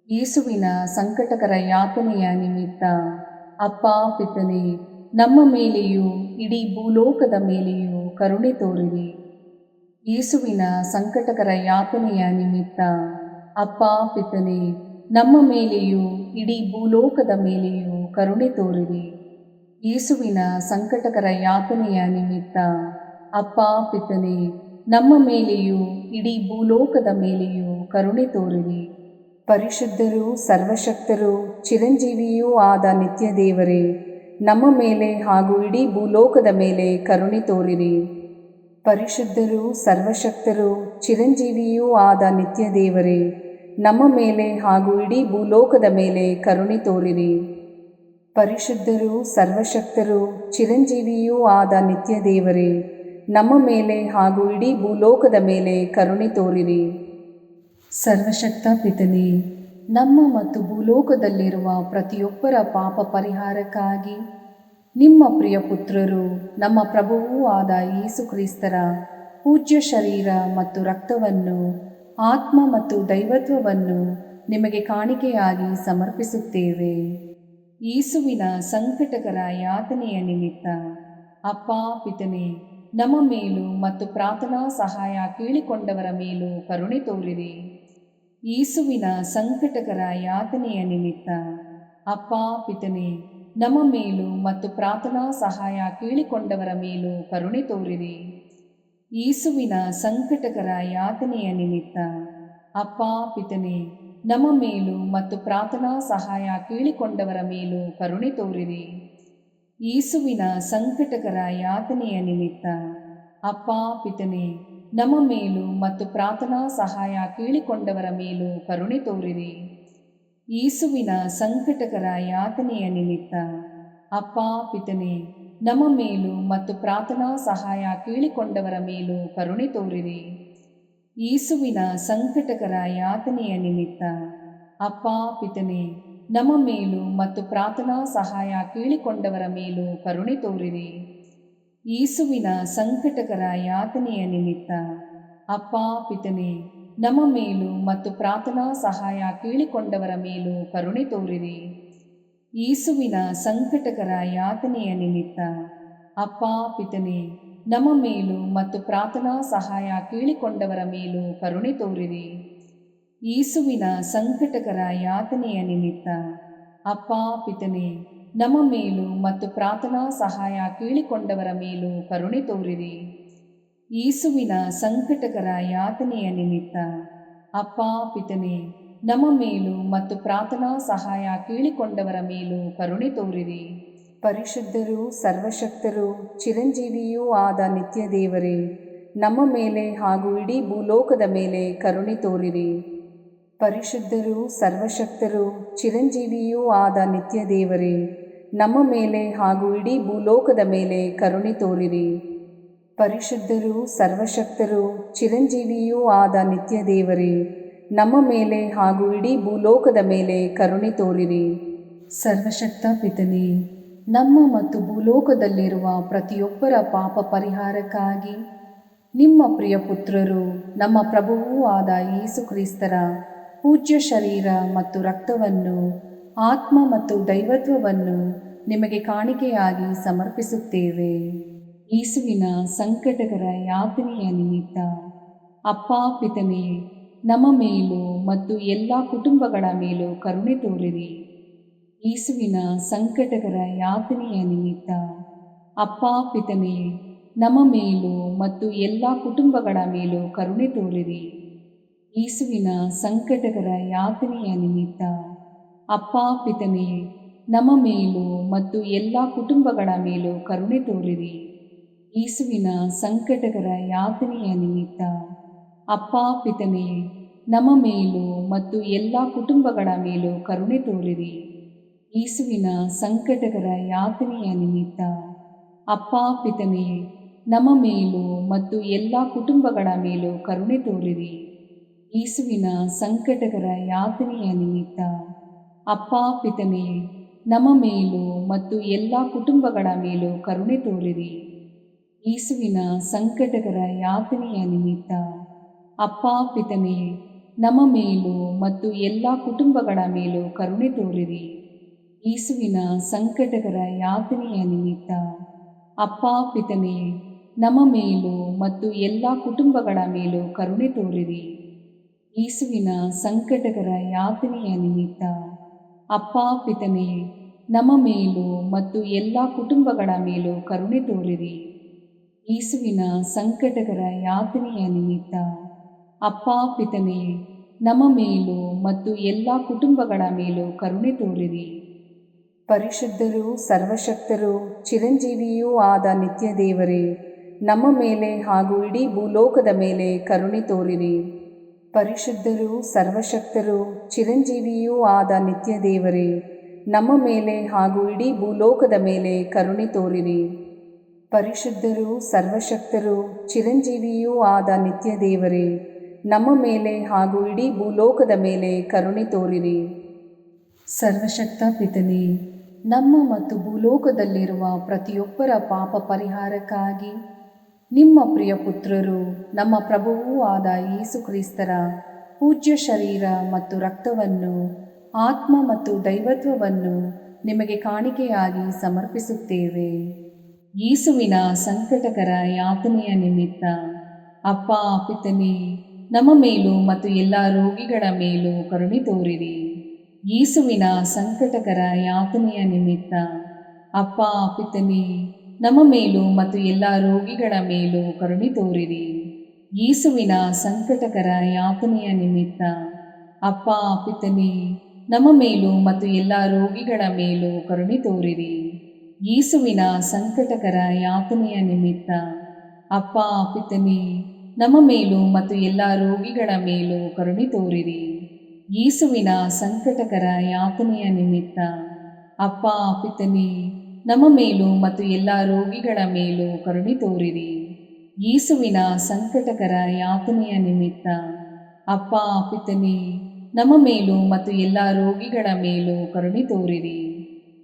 ಯೇಸುವಿನ ಸಂಕಟಕರ ಯಾತನೆಯ ನಿಮಿತ್ತ ಅಪ್ಪ ಪಿತನೇ, ನಮ್ಮ ಮೇಲೆಯೂ ಇಡೀ ಭೂಲೋಕದ ಮೇಲೆಯೂ ಕರುಣೆ ತೋರಿರಿ. ಯೇಸುವಿನ ಸಂಕಟಕರ ಯಾತನೆಯ ನಿಮಿತ್ತ ಅಪ್ಪ ಪಿತನೇ, ನಮ್ಮ ಮೇಲೆಯೂ ಇಡೀ ಭೂಲೋಕದ ಮೇಲೆಯೂ ಕರುಣೆ ತೋರಿರಿ. ಯೇಸುವಿನ ಸಂಕಟಕರ ಯಾತನೆಯ ನಿಮಿತ್ತ ಅಪ್ಪ ಪಿತನೇ, ನಮ್ಮ ಮೇಲೆಯೂ ಇಡೀ ಭೂಲೋಕದ ಮೇಲೆಯೂ ಕರುಣೆ ತೋರಿರಿ. ಪರಿಶುದ್ಧರೂ ಸರ್ವಶಕ್ತರೂ ಚಿರಂಜೀವಿಯೂ ಆದ ನಿತ್ಯ ದೇವರೇ, ನಮ್ಮ ಮೇಲೆ ಹಾಗೂ ಇಡೀ ಭೂಲೋಕದ ಮೇಲೆ ಕರುಣೆ ತೋರಿರಿ. ಪರಿಶುದ್ಧರೂ ಸರ್ವಶಕ್ತರೂ ಚಿರಂಜೀವಿಯೂ ಆದ ನಿತ್ಯ ದೇವರೇ, ನಮ್ಮ ಮೇಲೆ ಹಾಗೂ ಇಡೀ ಭೂಲೋಕದ ಮೇಲೆ ಕರುಣೆ ತೋರಿರಿ. ಪರಿಶುದ್ಧರೂ ಸರ್ವಶಕ್ತರೂ ಚಿರಂಜೀವಿಯೂ ಆದ ನಿತ್ಯ ದೇವರೇ, ನಮ್ಮ ಮೇಲೆ ಹಾಗೂ ಇಡೀ ಭೂಲೋಕದ ಮೇಲೆ ಕರುಣೆ ತೋರಿರಿ. ಸರ್ವಶಕ್ತ ಪಿತನೇ, ನಮ್ಮ ಮತ್ತು ಭೂಲೋಕದಲ್ಲಿರುವ ಪ್ರತಿಯೊಬ್ಬರ ಪಾಪ ಪರಿಹಾರಕ್ಕಾಗಿ ನಿಮ್ಮ ಪ್ರಿಯ ಪುತ್ರರು, ನಮ್ಮ ಪ್ರಭುವೂ ಆದ ಯೇಸು ಕ್ರಿಸ್ತರ ಪೂಜ್ಯ ಶರೀರ ಮತ್ತು ರಕ್ತವನ್ನು, ಆತ್ಮ ಮತ್ತು ದೈವತ್ವವನ್ನು ನಿಮಗೆ ಕಾಣಿಕೆಯಾಗಿ ಸಮರ್ಪಿಸುತ್ತೇವೆ. ಯೇಸುವಿನ ಸಂಕಟಕರ ಯಾತನೆಯ ನಿಮಿತ್ತ ಅಪ್ಪ ಪಿತನೇ, ನಮ್ಮ ಮೇಲೂ ಮತ್ತು ಪ್ರಾರ್ಥನಾ ಸಹಾಯ ಕೇಳಿಕೊಂಡವರ ಮೇಲೂ ಕರುಣೆ ತೋರಿರಿ. ಯೇಸುವಿನ ಸಂಕಟಕರ ಯಾತನೆಯ ನಿಮಿತ್ತ ಅಪ್ಪ ಪಿತನೇ, ನಮ್ಮ ಮೇಲೂ ಮತ್ತು ಪ್ರಾರ್ಥನಾ ಸಹಾಯ ಕೇಳಿಕೊಂಡವರ ಮೇಲೂ ಕರುಣೆ ತೋರಿರಿ. ಯೇಸುವಿನ ಸಂಕಟಕರ ಯಾತನೆಯ ನಿಮಿತ್ತ ಅಪ್ಪ ಪಿತನೇ, ನಮ್ಮ ಮೇಲೂ ಮತ್ತು ಪ್ರಾರ್ಥನಾ ಸಹಾಯ ಕೇಳಿಕೊಂಡವರ ಮೇಲೂ ಕರುಣೆ ತೋರಿರಿ. ಯೇಸುವಿನ ಸಂಕಟಕರ ಯಾತನೆಯ ನಿಮಿತ್ತ ಅಪ್ಪ ಪಿತನೇ, ನಮ್ಮ ಮೇಲೂ ಮತ್ತು ಪ್ರಾರ್ಥನಾ ಸಹಾಯ ಕೇಳಿಕೊಂಡವರ ಮೇಲೂ ಕರುಣೆ ತೋರಿರಿ. ಯೇಸುವಿನ ಸಂಕಟಕರ ಯಾತನೆಯ ನಿಮಿತ್ತ ಅಪ್ಪ ಪಿತನೇ, ನಮ್ಮ ಮೇಲೂ ಮತ್ತು ಪ್ರಾರ್ಥನಾ ಸಹಾಯ ಕೇಳಿಕೊಂಡವರ ಮೇಲೂ ಕರುಣೆ ತೋರಿರಿ. ಯೇಸುವಿನ ಸಂಕಟಕರ ಯಾತನೆಯ ನಿಮಿತ್ತ ಅಪ್ಪ ಪಿತನೇ, ನಮ್ಮ ಮೇಲೂ ಮತ್ತು ಪ್ರಾರ್ಥನಾ ಸಹಾಯ ಕೇಳಿಕೊಂಡವರ ಮೇಲೂ ಕರುಣೆ ತೋರಿರಿ. ಯೇಸುವಿನ ಸಂಕಟಕರ ಯಾತನೆಯ ನಿಮಿತ್ತ ಅಪ್ಪ ಪಿತನೇ, ನಮ್ಮ ಮೇಲೂ ಮತ್ತು ಪ್ರಾರ್ಥನಾ ಸಹಾಯ ಕೇಳಿಕೊಂಡವರ ಮೇಲೂ ಕರುಣೆ ತೋರಿರಿ. ಯೇಸುವಿನ ಸಂಕಟಕರ ಯಾತನೆಯ ನಿಮಿತ್ತ ಅಪ್ಪ ಪಿತನೇ, ನಮ್ಮ ಮೇಲೂ ಮತ್ತು ಪ್ರಾರ್ಥನಾ ಸಹಾಯ ಕೇಳಿಕೊಂಡವರ ಮೇಲೂ ಕರುಣೆ ತೋರಿರಿ. ಯೇಸುವಿನ ಸಂಕಟಕರ ಯಾತನೆಯ ನಿಮಿತ್ತ ಅಪ್ಪ ಪಿತನೇ, ನಮ್ಮ ಮೇಲೂ ಮತ್ತು ಪ್ರಾರ್ಥನಾ ಸಹಾಯ ಕೇಳಿಕೊಂಡವರ ಮೇಲೂ ಕರುಣೆ ತೋರಿರಿ. ಯೇಸುವಿನ ಸಂಕಟಕರ ಯಾತನೆಯ ನಿಮಿತ್ತ ಅಪ್ಪ ಪಿತನೇ, ನಮ್ಮ ಮೇಲೂ ಮತ್ತು ಪ್ರಾರ್ಥನಾ ಸಹಾಯ ಕೇಳಿಕೊಂಡವರ ಮೇಲೂ ಕರುಣೆ ತೋರಿರಿ. ಪರಿಶುದ್ಧರೂ ಸರ್ವಶಕ್ತರೂ ಚಿರಂಜೀವಿಯೂ ಆದ ನಿತ್ಯ ದೇವರೇ, ನಮ್ಮ ಮೇಲೆ ಹಾಗೂ ಇಡೀ ಭೂಲೋಕದ ಮೇಲೆ ಕರುಣೆ ತೋರಿರಿ. ಪರಿಶುದ್ಧರೂ ಸರ್ವಶಕ್ತರೂ ಚಿರಂಜೀವಿಯೂ ಆದ ನಿತ್ಯ ದೇವರೇ, ನಮ್ಮ ಮೇಲೆ ಹಾಗೂ ಇಡೀ ಭೂಲೋಕದ ಮೇಲೆ ಕರುಣೆ ತೋರಿರಿ. ಪರಿಶುದ್ಧರೂ ಸರ್ವಶಕ್ತರೂ ಚಿರಂಜೀವಿಯೂ ಆದ ನಿತ್ಯ ದೇವರೇ, ನಮ್ಮ ಮೇಲೆ ಹಾಗೂ ಇಡೀ ಭೂಲೋಕದ ಮೇಲೆ ಕರುಣೆ ತೋರಿರಿ. ಸರ್ವಶಕ್ತ ಪಿತನೇ, ನಮ್ಮ ಮತ್ತು ಭೂಲೋಕದಲ್ಲಿರುವ ಪ್ರತಿಯೊಬ್ಬರ ಪಾಪ ಪರಿಹಾರಕ್ಕಾಗಿ ನಿಮ್ಮ ಪ್ರಿಯ ಪುತ್ರರು ನಮ್ಮ ಪ್ರಭುವೂ ಆದ ಯೇಸು ಕ್ರಿಸ್ತರ ಪೂಜ್ಯ ಶರೀರ ಮತ್ತು ರಕ್ತವನ್ನು, ಆತ್ಮ ಮತ್ತು ದೈವತ್ವವನ್ನು ನಿಮಗೆ ಕಾಣಿಕೆಯಾಗಿ ಸಮರ್ಪಿಸುತ್ತೇವೆ. ಯೇಸುವಿನ ಸಂಕಟಕರ ಯಾತನೆಯ ನಿಮಿತ್ತ ಅಪ್ಪ ಪಿತನೇ, ನಮ್ಮ ಮೇಲೂ ಮತ್ತು ಎಲ್ಲ ಕುಟುಂಬಗಳ ಮೇಲೂ ಕರುಣೆ ತೋರಿರಿ. ಯೇಸುವಿನ ಸಂಕಟಕರ ಯಾತನೆಯ ನಿಮಿತ್ತ ಅಪ್ಪ ಪಿತನೇ, ನಮ್ಮ ಮೇಲೂ ಮತ್ತು ಎಲ್ಲ ಕುಟುಂಬಗಳ ಮೇಲೂ ಕರುಣೆ ತೋರಿರಿ. ಯೇಸುವಿನ ಸಂಕಟಕರ ಯಾತನೆಯ ನಿಮಿತ್ತ ಅಪ್ಪ ಪಿತನೇ, ನಮ್ಮ ಮೇಲೂ ಮತ್ತು ಎಲ್ಲ ಕುಟುಂಬಗಳ ಮೇಲೂ ಕರುಣೆ ತೋರಿರಿ. ಯೇಸುವಿನ ಸಂಕಟಕರ ಯಾತನೆಯ ನಿಮಿತ್ತ ಅಪ್ಪ ಪಿತನೇ, ನಮ್ಮ ಮೇಲೂ ಮತ್ತು ಎಲ್ಲ ಕುಟುಂಬಗಳ ಮೇಲೂ ಕರುಣೆ ತೋರಿರಿ. ಯೇಸುವಿನ ಸಂಕಟಕರ ಯಾತನೆಯ ನಿಮಿತ್ತ ಅಪ್ಪ ಪಿತನೇ, ನಮ್ಮ ಮೇಲೂ ಮತ್ತು ಎಲ್ಲ ಕುಟುಂಬಗಳ ಮೇಲೂ ಕರುಣೆ ತೋರಿರಿ. ಯೇಸುವಿನ ಸಂಕಟಕರ ಯಾತನೆಯ ನಿಮಿತ್ತ ಅಪ್ಪ ಪಿತನೇ, ನಮ್ಮ ಮೇಲೂ ಮತ್ತು ಎಲ್ಲ ಕುಟುಂಬಗಳ ಮೇಲೂ ಕರುಣೆ ತೋರಿರಿ. ಯೇಸುವಿನ ಸಂಕಟಕರ ಯಾತನೆಯ ನಿಮಿತ್ತ ಅಪ್ಪ ಪಿತನೇ, ನಮ್ಮ ಮೇಲೂ ಮತ್ತು ಎಲ್ಲ ಕುಟುಂಬಗಳ ಮೇಲೂ ಕರುಣೆ ತೋರಿರಿ. ಯೇಸುವಿನ ಸಂಕಟಕರ ಯಾತನೆಯ ನಿಮಿತ್ತ ಅಪ್ಪ ಪಿತನೇ, ನಮ್ಮ ಮೇಲೂ ಮತ್ತು ಎಲ್ಲ ಕುಟುಂಬಗಳ ಮೇಲೂ ಕರುಣೆ ತೋರಿರಿ. ಯೇಸುವಿನ ಸಂಕಟಕರ ಯಾತನೆಯ ನಿಮಿತ್ತ ಅಪ್ಪ ಪಿತನೇ, ನಮ್ಮ ಮೇಲೂ ಮತ್ತು ಎಲ್ಲ ಕುಟುಂಬಗಳ ಮೇಲೂ ಕರುಣೆ ತೋರಿರಿ. ಯೇಸುವಿನ ಸಂಕಟಕರ ಯಾತನೆಯ ನಿಮಿತ್ತ ಅಪ್ಪ ಪಿತನೇ, ನಮ್ಮ ಮೇಲೂ ಮತ್ತು ಎಲ್ಲ ಕುಟುಂಬಗಳ ಮೇಲೂ ಕರುಣೆ ತೋರಿರಿ. ಪರಿಶುದ್ಧರೂ ಸರ್ವಶಕ್ತರೂ ಚಿರಂಜೀವಿಯೂ ಆದ ನಿತ್ಯ ದೇವರೇ, ನಮ್ಮ ಮೇಲೆ ಹಾಗೂ ಇಡೀ ಭೂಲೋಕದ ಮೇಲೆ ಕರುಣೆ ತೋರಿರಿ. ಪರಿಶುದ್ಧರೂ ಸರ್ವಶಕ್ತರೂ ಚಿರಂಜೀವಿಯೂ ಆದ ನಿತ್ಯ ದೇವರೇ, ನಮ್ಮ ಮೇಲೆ ಹಾಗೂ ಇಡೀ ಭೂಲೋಕದ ಮೇಲೆ ಕರುಣೆ ತೋರಿರಿ. ಪರಿಶುದ್ಧರೂ ಸರ್ವಶಕ್ತರೂ ಚಿರಂಜೀವಿಯೂ ಆದ ನಿತ್ಯ ದೇವರೇ, ನಮ್ಮ ಮೇಲೆ ಹಾಗೂ ಇಡೀ ಭೂಲೋಕದ ಮೇಲೆ ಕರುಣೆ ತೋರಿರಿ. ಸರ್ವಶಕ್ತ ಪಿತನೇ, ನಮ್ಮ ಮತ್ತು ಭೂಲೋಕದಲ್ಲಿರುವ ಪ್ರತಿಯೊಬ್ಬರ ಪಾಪ ಪರಿಹಾರಕ್ಕಾಗಿ ನಿಮ್ಮ ಪ್ರಿಯ ಪುತ್ರರು ನಮ್ಮ ಪ್ರಭುವೂ ಆದ ಯೇಸು ಕ್ರಿಸ್ತರ ಪೂಜ್ಯ ಶರೀರ ಮತ್ತು ರಕ್ತವನ್ನು, ಆತ್ಮ ಮತ್ತು ದೈವತ್ವವನ್ನು ನಿಮಗೆ ಕಾಣಿಕೆಯಾಗಿ ಸಮರ್ಪಿಸುತ್ತೇವೆ. ಯೇಸುವಿನ ಸಂಕಟಕರ ಯಾತನೆಯ ನಿಮಿತ್ತ ಅಪ್ಪ ಪಿತನೇ, ನಮ್ಮ ಮೇಲೂ ಮತ್ತು ಎಲ್ಲ ರೋಗಿಗಳ ಮೇಲೂ ಕರುಣೆ ತೋರಿರಿ. ಯೇಸುವಿನ ಸಂಕಟಕರ ಯಾತನೆಯ ನಿಮಿತ್ತ ಅಪ್ಪ ಪಿತನೇ, ನಮ್ಮ ಮೇಲೂ ಮತ್ತು ಎಲ್ಲ ರೋಗಿಗಳ ಮೇಲೂ ಕರುಣೆ ತೋರಿರಿ. ಯೇಸುವಿನ ಸಂಕಟಕರ ಯಾತನೆಯ ನಿಮಿತ್ತ ಅಪ್ಪ ಪಿತನೇ, ನಮ್ಮ ಮೇಲೂ ಮತ್ತು ಎಲ್ಲ ರೋಗಿಗಳ ಮೇಲೂ ಕರುಣೆ ತೋರಿರಿ. ಯೇಸುವಿನ ಸಂಕಟಕರ ಯಾತನೆಯ ನಿಮಿತ್ತ ಅಪ್ಪ ಪಿತನೇ, ನಮ್ಮ ಮೇಲೂ ಮತ್ತು ಎಲ್ಲ ರೋಗಿಗಳ ಮೇಲೂ ಕರುಣೆ ತೋರಿರಿ. ಯೇಸುವಿನ ಸಂಕಟಕರ ಯಾತನೆಯ ನಿಮಿತ್ತ ಅಪ್ಪ ಪಿತನೇ, ನಮ್ಮ ಮೇಲೂ ಮತ್ತು ಎಲ್ಲ ರೋಗಿಗಳ ಮೇಲೂ ಕರುಣೆ ತೋರಿರಿ. ಯೇಸುವಿನ ಸಂಕಟಕರ ಯಾತನೆಯ ನಿಮಿತ್ತ ಅಪ್ಪ ಪಿತನೇ, ನಮ್ಮ ಮೇಲೂ ಮತ್ತು ಎಲ್ಲ ರೋಗಿಗಳ ಮೇಲೂ ಕರುಣೆ ತೋರಿರಿ.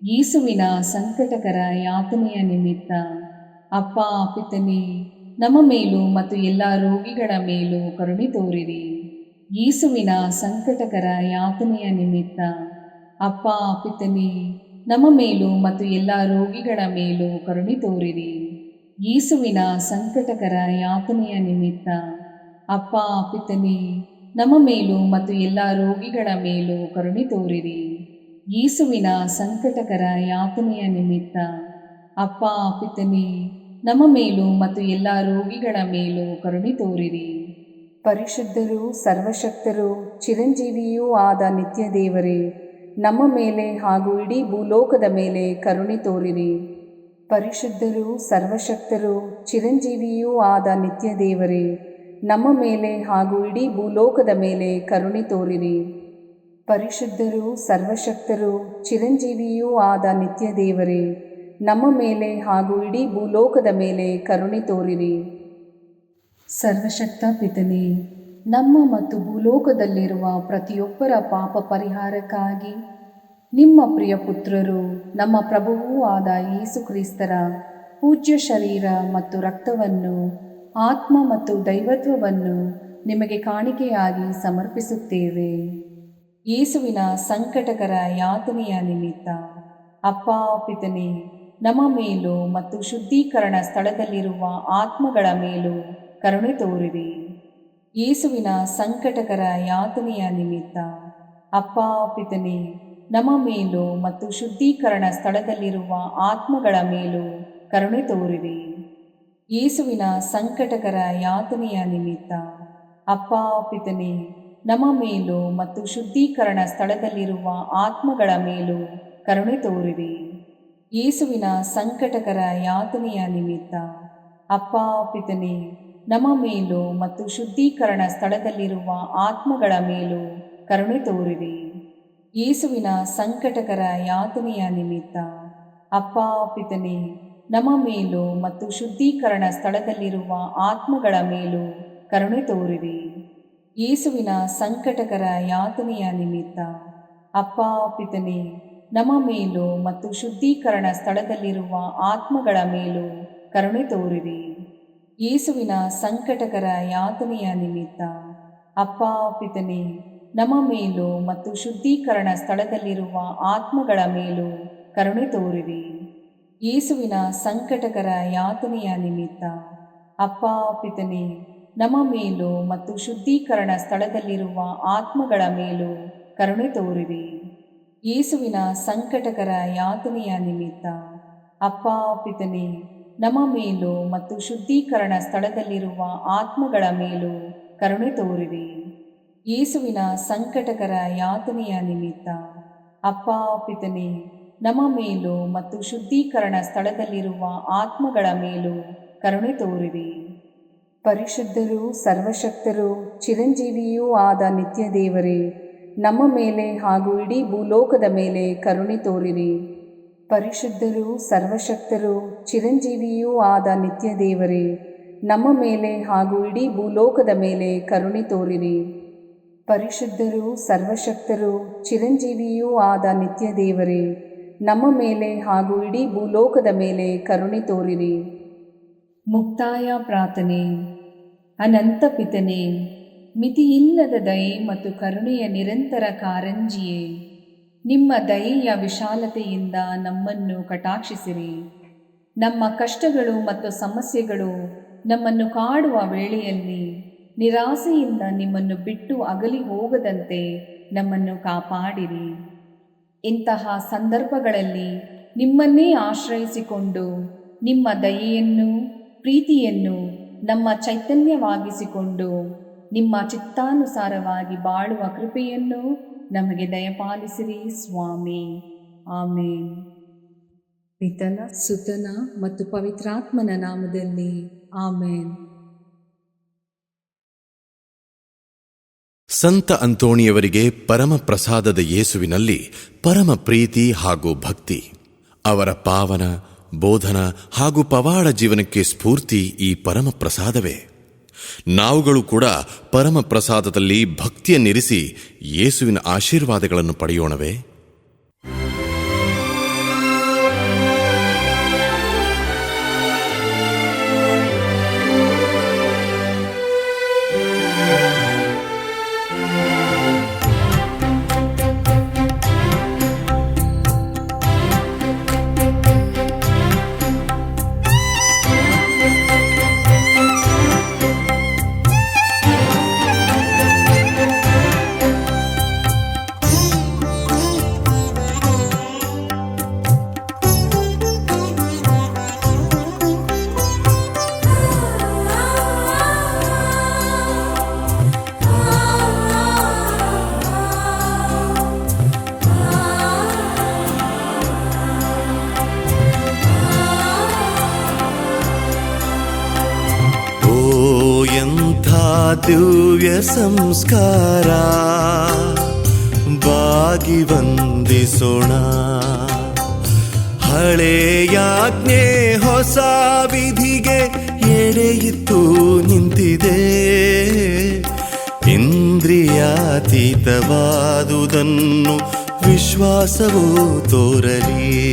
ಯೇಸುವಿನ ಸಂಕಟಕರ ಯಾತನೆಯ ನಿಮಿತ್ತ ಅಪ್ಪ ಪಿತನೇ, ನಮ್ಮ ಮೇಲೂ ಮತ್ತು ಎಲ್ಲ ರೋಗಿಗಳ ಮೇಲೂ ಕರುಣೆ ತೋರಿರಿ. ಯೇಸುವಿನ ಸಂಕಟಕರ ಯಾತನೆಯ ನಿಮಿತ್ತ ಅಪ್ಪ ಪಿತನೇ, ನಮ್ಮ ಮೇಲೂ ಮತ್ತು ಎಲ್ಲ ರೋಗಿಗಳ ಮೇಲೂ ಕರುಣೆ ತೋರಿರಿ. ಯೇಸುವಿನ ಸಂಕಟಕರ ಯಾತನೆಯ ನಿಮಿತ್ತ ಅಪ್ಪ ಪಿತನೇ, ನಮ್ಮ ಮೇಲೂ ಮತ್ತು ಎಲ್ಲ ರೋಗಿಗಳ ಮೇಲೂ ಕರುಣೆ ತೋರಿರಿ. ಯೇಸುವಿನ ಸಂಕಟಕರ ಯಾತನೆಯ ನಿಮಿತ್ತ ಅಪ್ಪ ಪಿತನೇ, ನಮ್ಮ ಮೇಲೂ ಮತ್ತು ಎಲ್ಲ ರೋಗಿಗಳ ಮೇಲೂ ಕರುಣೆ ತೋರಿರಿ. ಪರಿಶುದ್ಧರೂ ಸರ್ವಶಕ್ತರೂ ಚಿರಂಜೀವಿಯೂ ಆದ ನಿತ್ಯ ದೇವರೇ, ನಮ್ಮ ಮೇಲೆ ಹಾಗೂ ಇಡೀ ಭೂಲೋಕದ ಮೇಲೆ ಕರುಣೆ ತೋರಿರಿ. ಪರಿಶುದ್ಧರೂ ಸರ್ವಶಕ್ತರೂ ಚಿರಂಜೀವಿಯೂ ಆದ ನಿತ್ಯ ದೇವರೇ, ನಮ್ಮ ಮೇಲೆ ಹಾಗೂ ಇಡೀ ಭೂಲೋಕದ ಮೇಲೆ ಕರುಣೆ ತೋರಿರಿ. ಪರಿಶುದ್ಧರೂ ಸರ್ವಶಕ್ತರೂ ಚಿರಂಜೀವಿಯೂ ಆದ ನಿತ್ಯ ದೇವರೇ, ನಮ್ಮ ಮೇಲೆ ಹಾಗೂ ಇಡೀ ಭೂಲೋಕದ ಮೇಲೆ ಕರುಣೆ ತೋರಿರಿ. ಸರ್ವಶಕ್ತ ಪಿತನೇ, ನಮ್ಮ ಮತ್ತು ಭೂಲೋಕದಲ್ಲಿರುವ ಪ್ರತಿಯೊಬ್ಬರ ಪಾಪ ಪರಿಹಾರಕ್ಕಾಗಿ ನಿಮ್ಮ ಪ್ರಿಯ ಪುತ್ರರು, ನಮ್ಮ ಪ್ರಭುವೂ ಆದ ಯೇಸು ಕ್ರಿಸ್ತರ ಪೂಜ್ಯ ಶರೀರ ಮತ್ತು ರಕ್ತವನ್ನು, ಆತ್ಮ ಮತ್ತು ದೈವತ್ವವನ್ನು ನಿಮಗೆ ಕಾಣಿಕೆಯಾಗಿ ಸಮರ್ಪಿಸುತ್ತೇವೆ. ಯೇಸುವಿನ ಸಂಕಟಕರ ಯಾತನೆಯ ನಿಮಿತ್ತ ಅಪ್ಪ ಪಿತನೇ, ನಮ್ಮ ಮೇಲೂ ಮತ್ತು ಶುದ್ಧೀಕರಣ ಸ್ಥಳದಲ್ಲಿರುವ ಆತ್ಮಗಳ ಮೇಲೂ ಕರುಣೆ ತೋರಿರಿ. ಯೇಸುವಿನ ಸಂಕಟಕರ ಯಾತನೆಯ ನಿಮಿತ್ತ ಅಪ್ಪ ಪಿತನೇ, ನಮ್ಮ ಮೇಲೂ ಮತ್ತು ಶುದ್ಧೀಕರಣ ಸ್ಥಳದಲ್ಲಿರುವ ಆತ್ಮಗಳ ಮೇಲೂ ಕರುಣೆ ತೋರಿರಿ. ಯೇಸುವಿನ ಸಂಕಟಕರ ಯಾತನೆಯ ನಿಮಿತ್ತ ಅಪ್ಪ ಪಿತನೇ, ನಮ್ಮ ಮೇಲೂ ಮತ್ತು ಶುದ್ಧೀಕರಣ ಸ್ಥಳದಲ್ಲಿರುವ ಆತ್ಮಗಳ ಮೇಲೂ ಕರುಣೆ ತೋರಿರಿ. ಯೇಸುವಿನ ಸಂಕಟಕರ ಯಾತನೆಯ ನಿಮಿತ್ತ ಅಪ್ಪ ಪಿತನೇ, ನಮ್ಮ ಮೇಲೂ ಮತ್ತು ಶುದ್ಧೀಕರಣ ಸ್ಥಳದಲ್ಲಿರುವ ಆತ್ಮಗಳ ಮೇಲೂ ಕರುಣೆ ತೋರಿರಿ. ಯೇಸುವಿನ ಸಂಕಟಕರ ಯಾತನೆಯ ನಿಮಿತ್ತ ಅಪ್ಪ ಪಿತನೇ, ನಮ್ಮ ಮೇಲೂ ಮತ್ತು ಶುದ್ಧೀಕರಣ ಸ್ಥಳದಲ್ಲಿರುವ ಆತ್ಮಗಳ ಮೇಲೂ ಕರುಣೆ ತೋರಿರಿ. ಯೇಸುವಿನ ಸಂಕಟಕರ ಯಾತನೆಯ ನಿಮಿತ್ತ ಅಪ್ಪ ಪಿತನೇ, ನಮ್ಮ ಮೇಲೂ ಮತ್ತು ಶುದ್ಧೀಕರಣ ಸ್ಥಳದಲ್ಲಿರುವ ಆತ್ಮಗಳ ಮೇಲೂ ಕರುಣೆ ತೋರಿರಿ. ಯೇಸುವಿನ ಸಂಕಟಕರ ಯಾತನೆಯ ನಿಮಿತ್ತ ಅಪ್ಪ ಪಿತನೇ, ನಮ್ಮ ಮೇಲೂ ಮತ್ತು ಶುದ್ಧೀಕರಣ ಸ್ಥಳದಲ್ಲಿರುವ ಆತ್ಮಗಳ ಮೇಲೂ ಕರುಣೆ ತೋರಿರಿ. ಯೇಸುವಿನ ಸಂಕಟಕರ ಯಾತನೆಯ ನಿಮಿತ್ತ ಅಪ್ಪ ಪಿತನೇ, ನಮ್ಮ ಮೇಲೂ ಮತ್ತು ಶುದ್ಧೀಕರಣ ಸ್ಥಳದಲ್ಲಿರುವ ಆತ್ಮಗಳ ಮೇಲೂ ಕರುಣೆ ತೋರಿರಿ. ಯೇಸುವಿನ ಸಂಕಟಕರ ಯಾತನೆಯ ನಿಮಿತ್ತ ಅಪ್ಪ ಪಿತನೇ, ನಮ್ಮ ಮೇಲೂ ಮತ್ತು ಶುದ್ಧೀಕರಣ ಸ್ಥಳದಲ್ಲಿರುವ ಆತ್ಮಗಳ ಮೇಲೂ ಕರುಣೆ ತೋರಿರಿ. ಯೇಸುವಿನ ಸಂಕಟಕರ ಯಾತನೆಯ ನಿಮಿತ್ತ ಅಪ್ಪ ಪಿತನೇ, ನಮ್ಮ ಮೇಲೂ ಮತ್ತು ಶುದ್ಧೀಕರಣ ಸ್ಥಳದಲ್ಲಿರುವ ಆತ್ಮಗಳ ಮೇಲೂ ಕರುಣೆ ತೋರಿರಿ. ಪರಿಶುದ್ಧರೂ ಸರ್ವಶಕ್ತರೂ ಚಿರಂಜೀವಿಯೂ ಆದ ನಿತ್ಯ ದೇವರೇ, ನಮ್ಮ ಮೇಲೆ ಹಾಗೂ ಇಡೀ ಭೂಲೋಕದ ಮೇಲೆ ಕರುಣೆ ತೋರಿರಿ. ಪರಿಶುದ್ಧರೂ ಸರ್ವಶಕ್ತರೂ ಚಿರಂಜೀವಿಯೂ ಆದ ನಿತ್ಯ ದೇವರೇ, ನಮ್ಮ ಮೇಲೆ ಹಾಗೂ ಇಡೀ ಭೂಲೋಕದ ಮೇಲೆ ಕರುಣೆ ತೋರಿರಿ. ಪರಿಶುದ್ಧರೂ ಸರ್ವಶಕ್ತರೂ ಚಿರಂಜೀವಿಯೂ ಆದ ನಿತ್ಯ ದೇವರೇ, ನಮ್ಮ ಮೇಲೆ ಹಾಗೂ ಇಡೀ ಭೂಲೋಕದ ಮೇಲೆ ಕರುಣೆ ತೋರಿರಿ. ಮುಕ್ತಾಯ ಪ್ರಾರ್ಥನೆ. ಅನಂತ ಪಿತನೇ, ಮಿತಿಯಿಲ್ಲದ ದಯೆ ಮತ್ತು ಕರುಣೆಯ ನಿರಂತರ ಕಾರಂಜಿಯೇ, ನಿಮ್ಮ ದಯೆಯ ವಿಶಾಲತೆಯಿಂದ ನಮ್ಮನ್ನು ಕಟಾಕ್ಷಿಸಿರಿ. ನಮ್ಮ ಕಷ್ಟಗಳು ಮತ್ತು ಸಮಸ್ಯೆಗಳು ನಮ್ಮನ್ನು ಕಾಡುವ ವೇಳೆಯಲ್ಲಿ ನಿರಾಸೆಯಿಂದ ನಿಮ್ಮನ್ನು ಬಿಟ್ಟು ಅಗಲಿ ಹೋಗದಂತೆ ನಮ್ಮನ್ನು ಕಾಪಾಡಿರಿ. ಇಂತಹ ಸಂದರ್ಭಗಳಲ್ಲಿ ನಿಮ್ಮನ್ನೇ ಆಶ್ರಯಿಸಿಕೊಂಡು ನಿಮ್ಮ ದಯೆಯನ್ನು ಪ್ರೀತಿಯನ್ನು ನಮ್ಮ ಚೈತನ್ಯವಾಗಿಸಿಕೊಂಡು ನಿಮ್ಮ ಚಿತ್ತಾನುಸಾರವಾಗಿ ಬಾಳುವ ಕೃಪೆಯನ್ನು ನಮಗೆ ದಯಪಾಲಿಸಿರಿ ಸ್ವಾಮಿ. ಆಮೇನ್. ಪಿತನ ಸುತನ ಮತ್ತು ಪವಿತ್ರಾತ್ಮನ ನಾಮದಲ್ಲಿ ಆಮೇನ್. ಸಂತ ಅಂತೋಣಿಯವರಿಗೆ ಪರಮ ಪ್ರಸಾದದ ಯೇಸುವಿನಲ್ಲಿ ಪರಮ ಪ್ರೀತಿ ಹಾಗೂ ಭಕ್ತಿ. ಅವರ ಪಾವನ ಬೋಧನ ಹಾಗೂ ಪವಾಡ ಜೀವನಕ್ಕೆ ಸ್ಫೂರ್ತಿ ಈ ಪರಮ ಪ್ರಸಾದವೇ. ನಾವುಗಳು ಕೂಡ ಪರಮ ಪ್ರಸಾದದಲ್ಲಿ ಭಕ್ತಿಯನ್ನಿರಿಸಿ ಯೇಸುವಿನ ಆಶೀರ್ವಾದಗಳನ್ನು ಪಡೆಯೋಣವೇ? ದಿವ್ಯ ಸಂಸ್ಕಾರ ಬಾಗಿ ವಂದಿಸೋಣ. ಹಳೆಯಾಜ್ಞೆ ಹೊಸ ವಿಧಿಗೆ ಎಡೆಯಿತ್ತು ನಿಂತಿದೆ. ಇಂದ್ರಿಯಾತೀತವಾದುದನ್ನು ವಿಶ್ವಾಸವೂ ತೋರಲಿ.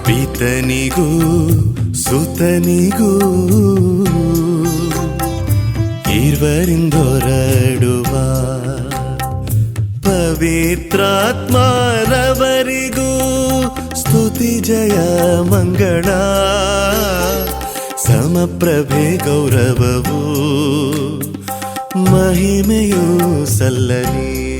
ಪಿತನಿಗೂ ಸುತನಿಗೂ ಇರುವರಿಂದೊರಡುವ ಪವಿತ್ರಾತ್ಮರವರಿಗೂ ಸ್ತುತಿ ಜಯ ಮಂಗಳ. ಸಮಪ್ರಭೆ ಗೌರವವು ಮಹಿಮೆಯೂ ಸಲ್ಲಲಿ.